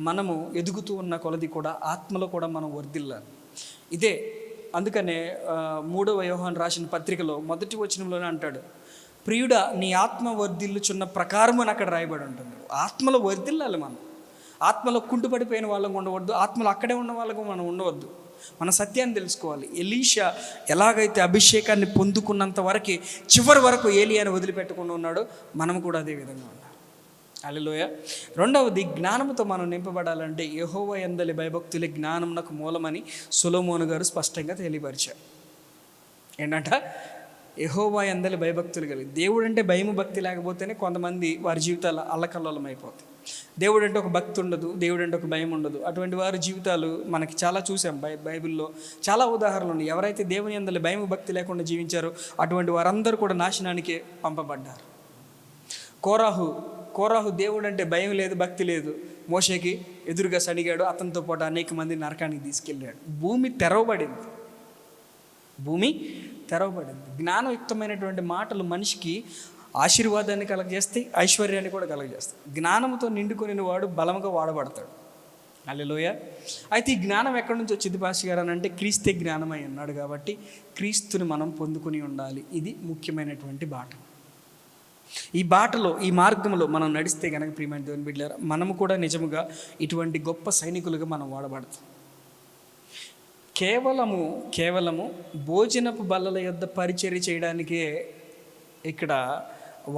మనము ఎదుగుతూ ఉన్న కొలది కూడా ఆత్మలో కూడా మనం వర్ధిల్లాలి. ఇదే అందుకనే 3వ యోహాను రాసిన పత్రికలో 1వ వచనంలోనే అంటాడు, ప్రియుడా నీ ఆత్మ వర్ధిల్లుచున్న ప్రకారం అని అక్కడ రాయబడి ఉంటుంది. ఆత్మలో వర్ధిల్లాలి. మనం ఆత్మలో కుంటుపడిపోయిన వాళ్ళం ఉండవద్దు, ఆత్మలో అక్కడే ఉన్న వాళ్ళకు మనం ఉండవద్దు. మన సత్యాన్ని తెలుసుకోవాలి. ఎలీషా ఎలాగైతే అభిషేకాన్ని పొందుకున్నంత వరకు చివరి వరకు ఏలియాని వదిలిపెట్టుకుని ఉన్నాడో మనం కూడా అదే విధంగా ఉండాలి. హల్లెలూయా. రెండవది, జ్ఞానంతో మనం నింపబడాలంటే యెహోవా యందలి భయభక్తులే జ్ఞానమునకు మూలమని సొలొమోను గారు స్పష్టంగా తెలియపరిచారు. ఏంటంట, యెహోవా యందలి భయభక్తులు కలిగి. దేవుడు అంటే భయము భక్తి లేకపోతేనే కొంతమంది వారి జీవితాలు అల్లకల్లోలం అయిపోతాయి. దేవుడు అంటే ఒక భక్తి ఉండదు, దేవుడు అంటే ఒక భయం ఉండదు. అటువంటి వారి జీవితాలు మనకి చాలా చూసాం. బైబిల్లో చాలా ఉదాహరణలు ఉన్నాయి. ఎవరైతే దేవుని యందలి భయం భక్తి లేకుండా జీవించారో అటువంటి వారందరూ కూడా నాశనానికి పంపబడ్డారు. కోరాహు దేవుడు అంటే భయం లేదు, భక్తి లేదు, మోషేకి ఎదురుగా సణిగాడు, అతనితో పాటు అనేక మంది నరకానికి తీసుకెళ్ళాడు. భూమి తెరవబడింది. జ్ఞానయుక్తమైనటువంటి మాటలు మనిషికి ఆశీర్వాదాన్ని కలగజేస్తాయి, ఐశ్వర్యాన్ని కూడా కలగజేస్తాయి. జ్ఞానంతో నిండుకొని వాడు బలంగా వాడబడతాడు. హల్లెలూయా. అయితే ఈ జ్ఞానం ఎక్కడి నుంచి వచ్చింది పాస్టర్ గారు అని అంటే, క్రీస్తే జ్ఞానమై ఉన్నాడు కాబట్టి క్రీస్తుని మనం పొందుకుని ఉండాలి. ఇది ముఖ్యమైనటువంటి బాట. ఈ బాటలో, ఈ మార్గంలో మనం నడిస్తే కనుక ప్రియమైన దేవుని బిడ్డలారా, మనము కూడా నిజముగా ఇటువంటి గొప్ప సైనికులుగా మనం వాడబడతాం. కేవలము భోజనపు బల్లల యొద్ద పరిచర్య చేయడానికే ఇక్కడ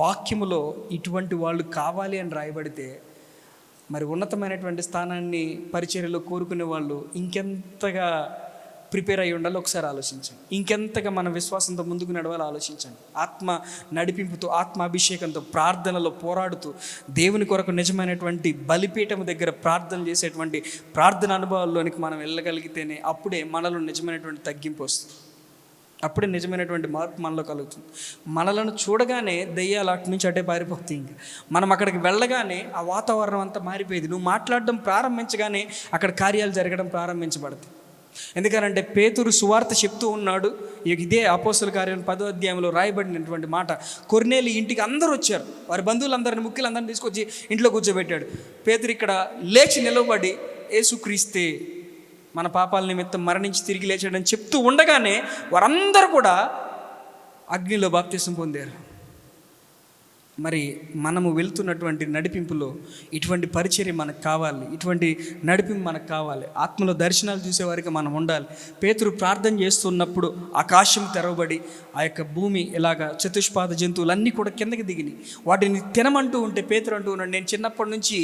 వాక్యములో ఇటువంటి వాళ్ళు కావాలి అని రాయబడితే, మరి ఉన్నతమైనటువంటి స్థానాన్ని పరిచర్యలో కోరుకునే వాళ్ళు ఇంకెంతగా ప్రిపేర్ అయ్యి ఉండాలో ఒకసారి ఆలోచించండి. ఇంకెంతగా మన విశ్వాసంతో ముందుకు నడవాలో ఆలోచించండి. ఆత్మ నడిపింపుతో, ఆత్మ అభిషేకంతో, ప్రార్థనలో పోరాడుతూ, దేవుని కొరకు నిజమైనటువంటి బలిపీఠం దగ్గర ప్రార్థన చేసేటువంటి ప్రార్థన అనుభవాల్లోనికి మనం వెళ్ళగలిగితేనే అప్పుడే మనలో నిజమైనటువంటి తగ్గింపు వస్తుంది. అప్పుడే నిజమైనటువంటి మార్పు మనలో కలుగుతుంది. మనలను చూడగానే దెయ్యాలు అటు నుంచి అటే పారిపోతాయి. ఇంకా మనం అక్కడికి వెళ్ళగానే ఆ వాతావరణం అంతా మారిపోయేది. నువ్వు మాట్లాడడం ప్రారంభించగానే అక్కడ కార్యాలు జరగడం ప్రారంభించబడతాయి. ఎందుకనంటే పేతురు సువార్త చెప్తూ ఉన్నాడు. ఇదే అపోస్తలుల కార్యం 10వ అధ్యాయంలో రాయబడినటువంటి మాట. కొర్నేలి ఇంటికి అందరూ వచ్చారు. వారి బంధువులందరినీ, ముఖ్యులందరినీ తీసుకొచ్చి ఇంట్లో కూర్చోబెట్టాడు. పేతురు ఇక్కడ లేచి నిలబడి యేసుక్రీస్తే మన పాపాల నిమిత్తం మరణించి తిరిగి లేచాడని చెప్తూ ఉండగానే వారందరూ కూడా అగ్నిలో బాప్తిసం పొందారు. మరి మనము వెళ్తున్నటువంటి నడిపింపులో ఇటువంటి పరిచర్య మనకు కావాలి, ఇటువంటి నడిపింపు మనకు కావాలి. ఆత్మలో దర్శనాలు చూసేవారికి మనం ఉండాలి. పేతురు ప్రార్థన చేస్తున్నప్పుడు ఆకాశం తెరవబడి ఆ యొక్క భూమి ఇలాగా చతుష్పాద జంతువులన్నీ కూడా కిందకి దిగినాయి. వాటిని తినమంటూ ఉంటే పేతురు అంటూ ఉన్నాడు, నేను చిన్నప్పటి నుంచి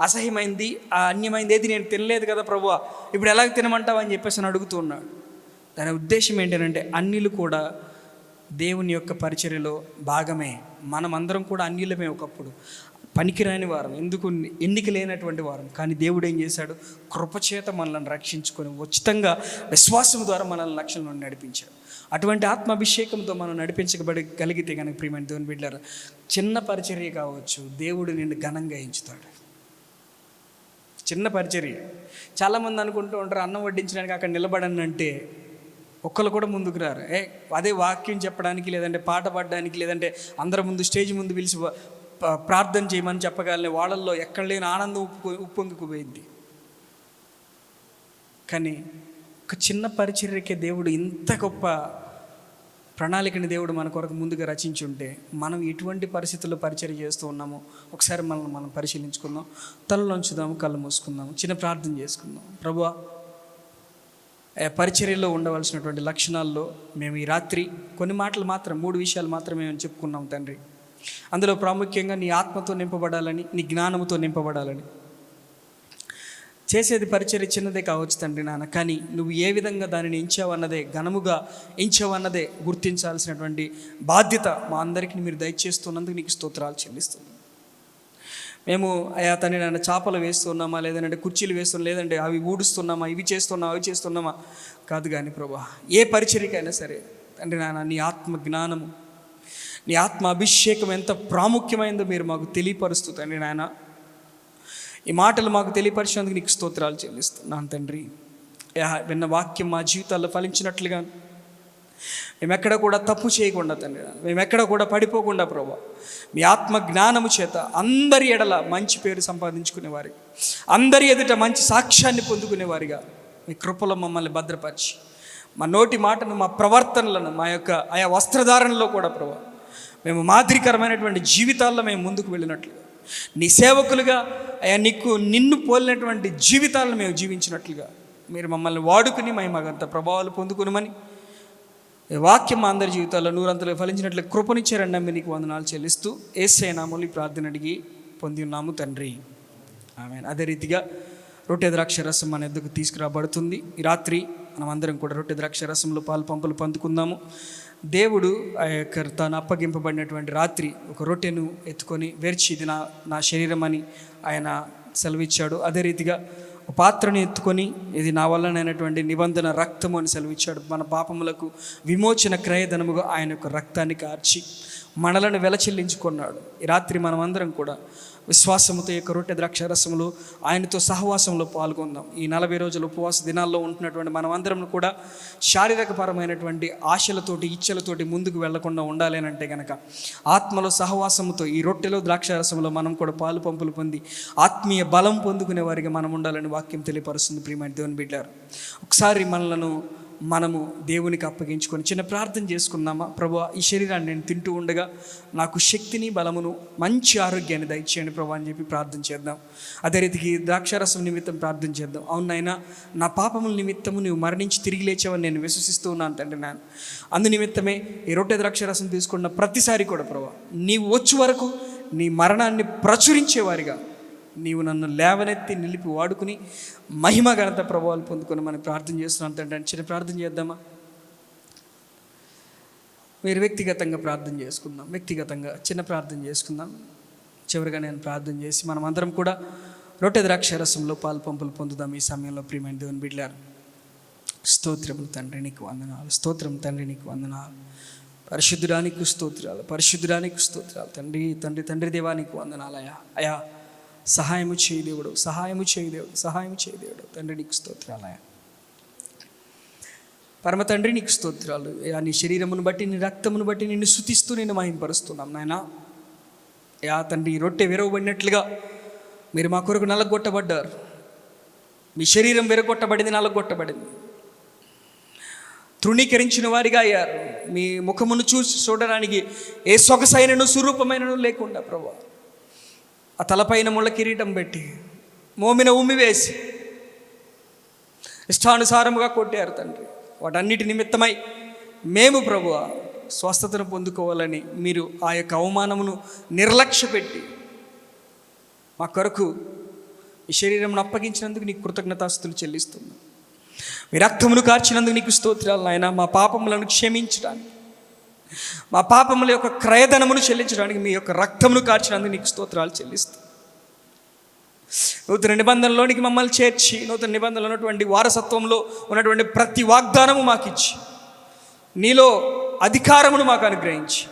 అసహ్యమైంది, ఆ అన్యమైంది ఏది నేను తినలేదు కదా ప్రభువా, ఇప్పుడు ఎలాగ తినమంటావు అని చెప్పేసి అని అడుగుతూ ఉన్నాడు. దాని ఉద్దేశం ఏంటంటే అన్యులు కూడా దేవుని యొక్క పరిచర్యలో భాగమే. మనమందరం కూడా అన్యులమే, ఒకప్పుడు పనికిరాని వారం, ఎందుకు ఎన్నిక లేనటువంటి వారం. కానీ దేవుడు ఏం చేశాడు, కృపచేత మనల్ని రక్షించుకొని ఉచితంగా విశ్వాసం ద్వారా మనల్ని లక్ష్యం నుండి నడిపించాడు. అటువంటి ఆత్మాభిషేకంతో మనం నడిపించగలిగితే కనుక ప్రియమైన దేవుని బిడ్డలారా, చిన్న పరిచర్య కావచ్చు, దేవుడు నిన్ను ఘనంగా ఎంచుతాడు. చిన్న పరిచర్య. చాలామంది అనుకుంటూ ఉంటారు, అన్నం వడ్డించడానికి అక్కడ నిలబడని అంటే ఒక్కరు కూడా ముందుకు రారు. అదే వాక్యం చెప్పడానికి, లేదంటే పాట పాడడానికి, లేదంటే అందరి ముందు స్టేజ్ ముందు పిలిచి ప్రార్థన చేయమని చెప్పగలని వాళ్ళల్లో ఎక్కడ లేని ఆనందం ఉప్పొంగిపోయింది. కానీ ఒక చిన్న పరిచర్యకే దేవుడు ఇంత గొప్ప ప్రణాళికని దేవుడు మన కొరకు ముందుగా రచించి ఉంటే మనం ఎటువంటి పరిస్థితుల్లో పరిచర్య చేస్తూ ఉన్నామో ఒకసారి మనం పరిశీలించుకుందాం. తలలోంచుదాము, కళ్ళు మూసుకుందాము, చిన్న ప్రార్థన చేసుకుందాం. ప్రభువా, పరిచర్యలో ఉండవలసినటువంటి లక్షణాల్లో మేము ఈ రాత్రి కొన్ని మాటలు మాత్రం, 3 విషయాలు మాత్రమే మేము చెప్పుకున్నాం తండ్రి. అందులో ప్రాముఖ్యంగా నీ ఆత్మతో నింపబడాలని, నీ జ్ఞానంతో నింపబడాలని, చేసేది పరిచర్య చిన్నదే కావచ్చు తండ్రి నాన్న, కానీ నువ్వు ఏ విధంగా దానిని ఎంచావన్నదే, ఘనముగా ఎంచావన్నదే గుర్తించాల్సినటువంటి బాధ్యత మా అందరికీ మీరు దయచేస్తున్నందుకు నీకు స్తోత్రాలు చెల్లిస్తున్నాం. మేము అయా తండ్రి నాన్న చేపలు వేస్తున్నామా, లేదంటే కుర్చీలు వేస్తున్నాం, లేదంటే అవి ఊడుస్తున్నామా, ఇవి చేస్తున్నామా కాదు, కానీ ప్రభా ఏ పరిచర్యకైనా సరే తండ్రి నాన్న నీ ఆత్మ జ్ఞానము, నీ ఆత్మ అభిషేకం ఎంత ప్రాముఖ్యమైందో మీరు మాకు తెలియపరుస్తూ తండ్రి నాయన ఈ మాటలు మాకు తెలియపరిచినందుకు నీకు స్తోత్రాలు చెల్లిస్తున్నాను తండ్రి. విన్న వాక్యం మా జీవితాల్లో ఫలించినట్లుగా మేము ఎక్కడ కూడా తప్పు చేయకుండా తండ్రి, మేము ఎక్కడ కూడా పడిపోకుండా ప్రభా మీ ఆత్మ జ్ఞానము చేత అందరి ఎడల మంచి పేరు సంపాదించుకునేవారిగా, అందరి ఎదుట మంచి సాక్ష్యాన్ని పొందుకునేవారిగా మీ కృపలో మమ్మల్ని భద్రపరిచి మా నోటి మాటను, మా ప్రవర్తనలను, మా యొక్క ఆయా వస్త్రధారణలో కూడా ప్రభా మేము మాదిరికరమైనటువంటి జీవితాల్లో మేము ముందుకు వెళ్ళినట్లుగా, నీ సేవకులుగా అయా నిన్ను పోలినటువంటి జీవితాలను మేము జీవించినట్లుగా మీరు మమ్మల్ని వాడుకుని మహిమగంత ప్రభావాలు పొందుకునమని వాక్యం మా అందరి జీవితాల్లో నూరంతలు ఫలించినట్లు కృపనిచ్చారని నమ్మి నీకు వందనాలు చెల్లిస్తూ యేసయ్య నామములో ప్రార్థన అడిగి పొంది ఉన్నాము తండ్రి, ఆమేన్. అదే రీతిగా రొట్టె ద్రాక్ష రసం మన ఎద్దుకు తీసుకురాబడుతుంది. ఈ రాత్రి మనం అందరం కూడా రొట్టె ద్రాక్ష రసంలో పాలు పంపులు పందుకుందాము. దేవుడు ఆ యొక్క తాను అప్పగింపబడినటువంటి రాత్రి ఒక రొట్టెను ఎత్తుకొని వెర్చి ఇది నా శరీరం అని ఆయన సెలవిచ్చాడు. అదే రీతిగా ఒక పాత్రను ఎత్తుకొని ఇది నా వల్లనైనటువంటి నిబంధన రక్తము అని సెలవిచ్చాడు. మన పాపములకు విమోచన క్రయధనముగా ఆయన యొక్క రక్తాన్ని కార్చి మనలను వెలచెల్లించుకున్నాడు. ఈ రాత్రి మనమందరం కూడా విశ్వాసముతో యొక్క రొట్టె ద్రాక్ష రసములో ఆయనతో సహవాసంలో పాల్గొందాం. ఈ 40 రోజుల ఉపవాస దినాల్లో ఉంటున్నటువంటి మనమందరం కూడా శారీరకపరమైనటువంటి ఆశలతోటి, ఇచ్చలతోటి ముందుకు వెళ్లకుండా ఉండాలి అని అంటే కనుక ఆత్మలో సహవాసముతో ఈ రొట్టెలో ద్రాక్ష రసంలో మనం కూడా పాలు పంపులు పొంది ఆత్మీయ బలం పొందుకునే వారికి మనం ఉండాలని వాక్యం తెలియపరుస్తుంది. ప్రియమైన దేవుని బిడ్డలారా, ఒకసారి మనము దేవునికి అప్పగించుకొని చిన్న ప్రార్థన చేసుకుందామా? ప్రభువా, ఈ శరీరాన్ని నేను తింటూ ఉండగా నాకు శక్తిని, బలమును, మంచి ఆరోగ్యాన్ని దయచేయండి ప్రభు అని చెప్పి ప్రార్థన చేద్దాం. అదే రీతికి ద్రాక్షారసం నిమిత్తం ప్రార్థన చేద్దాం. అవునైనా నా పాపముల నిమిత్తము నువ్వు మరణించి తిరిగి లేచావని నేను విశ్వసిస్తూ ఉన్నాను తండ్రి. నేను అందు నిమిత్తమే ఈ రొట్టె ద్రాక్షారసం తీసుకున్న ప్రతిసారి కూడా ప్రభు నీవు వచ్చే వరకు నీ మరణాన్ని ప్రచురించేవారిగా నీవు నన్ను లేవనెత్తి నిలిపి వాడుకుని మహిమ ఘనత ప్రభావాలు పొందుకొని మనం ప్రార్థన చేస్తున్నాం తండ్రి. చిన్న ప్రార్థన చేద్దామా? మీరు వ్యక్తిగతంగా ప్రార్థన చేసుకుందాం, వ్యక్తిగతంగా చిన్న ప్రార్థన చేసుకుందాం. చివరిగా నేను ప్రార్థన చేసి మనం అందరం కూడా రొట్టె ద్రాక్ష రసంలో పాలు పంపులు పొందుదాం. ఈ సమయంలో ప్రియమైన దేవుని బిడ్డలారా, స్తోత్రములు తండ్రి నీకు వందనాలు, స్తోత్రం తండ్రి నీకు వందనాలు, పరిశుద్ధుడానికి స్తోత్రాలు, పరిశుద్ధుడానికి స్తోత్రాలు తండ్రి. తండ్రి తండ్రి దేవానికి వందనాలు. అయా సహాయము చేయి దేవుడు, సహాయము చేయి దేవుడు, సహాయము చేయి దేవుడు. తండ్రి నీకు స్తోత్రాలు, పరమ తండ్రి నీకు స్తోత్రాలు. నీ శరీరమును బట్టి, నీ రక్తమును బట్టి నిన్ను స్తుతిస్తూ నేను మహింపరుస్తున్నాం నాయన. తండ్రి రొట్టె విరవబడినట్లుగా మీరు మా కొరకు నలగొట్టబడ్డారు. మీ శరీరం విరగొట్టబడింది, నలగొట్టబడింది, తృణీకరించిన వారిగా అయ్యారు. మీ ముఖమును చూడడానికి ఏ సొగసైనను సురూపమైనను లేకుండా ప్రభు ఆ తలపైన ముళ్ళ కిరీటం పెట్టి మోమిన ఉమ్మి వేసి ఇష్టానుసారముగా కొట్టారు తండ్రి. వాటన్నిటి నిమిత్తమై మేము ప్రభువ స్వస్థతను పొందుకోవాలని మీరు ఆ యొక్క అవమానమును నిర్లక్ష్య పెట్టి మా కొరకు ఈ శరీరమును అప్పగించినందుకు నీకు కృతజ్ఞతాస్తుతులు చెల్లిస్తున్నాం. మీ రక్తమును కార్చినందుకు నీకు స్తోత్రాలు నాయన. మా పాపములను క్షమించడానికి, మా పాపముల యొక్క క్రయధనమును చెల్లించడానికి మీ యొక్క రక్తమును కార్చినందుకు నీకు స్తోత్రాలు చెల్లిస్తాం. నూతన నిబంధనలోనికి మమ్మల్ని చేర్చి నూతన నిబంధనలో ఉన్నటువంటి వారసత్వంలో ఉన్నటువంటి ప్రతి వాగ్దానము మాకు ఇచ్చి నీలో అధికారమును మాకు అనుగ్రహించి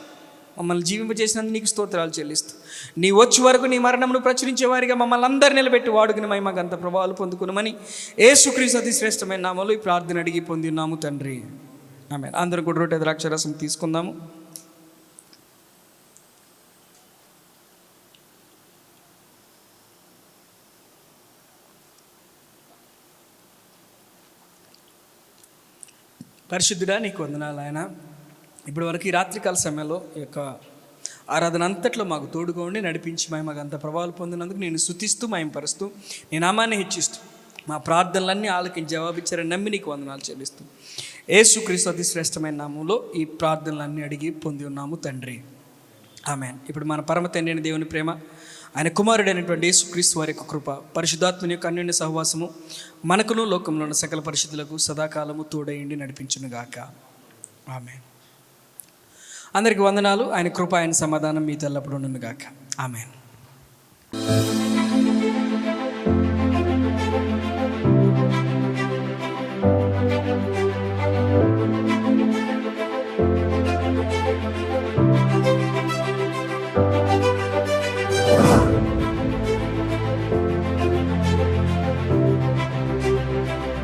మమ్మల్ని జీవింపజేసినందుకు నీకు స్తోత్రాలు చెల్లిస్తూ నీ వచ్చే వరకు నీ మరణమును ప్రచురించే వారిగా మమ్మల్ని అందరు నిలబెట్టి వాడుకుని మహిమకు అంత ప్రభావాలు పొందుకున్నామని యేసుక్రీస్తు అతి శ్రేష్టమైన నామములో ఈ ప్రార్థన అడిగి పొంది ఉన్నాము తండ్రి, ఆమేన్. అందరం కూడా రొట్టె ద్రాక్షారసం తీసుకుందాము. పరిశుద్ధుడా నీకు వందనాలు ఆయన. ఇప్పటి వరకు ఈ రాత్రికాల సమయంలో ఈ యొక్క ఆరాధన అంతట్లో మాకు తోడుగా ఉండి నడిపించి మాకు అంత ప్రభావాలు పొందినందుకు నేను స్తుతిస్తూ మహింపరుస్తూ నీ నామాన్ని హెచ్చిస్తూ మా ప్రార్థనలన్నీ ఆలకించి జవాబిచ్చారని నమ్మి నీకు వందనాలు చెల్లిస్తూ యేసుక్రీస్తు అతి శ్రేష్టమైన నామంలో ఈ ప్రార్థనలన్నీ అడిగి పొంది ఉన్నాము తండ్రి, ఆమేన్. ఇప్పుడు మన పరమ తండ్రి అయిన దేవుని ప్రేమ, ఆయన కుమారుడైనటువంటి యేసుక్రీస్తు వారి యొక్క కృప, పరిశుద్ధాత్మని యొక్క అన్యోన్య సహవాసము మనకును లోకంలో ఉన్న సకల పరిశుద్ధులకు సదాకాలము తోడయండి నడిపించునుగాక. ఆమేన్. అందరికీ వందనాలు. ఆయన కృప, ఆయన సమాధానం మీతో ఎల్లప్పుడూ ఉండునుగాక. ఆమేన్.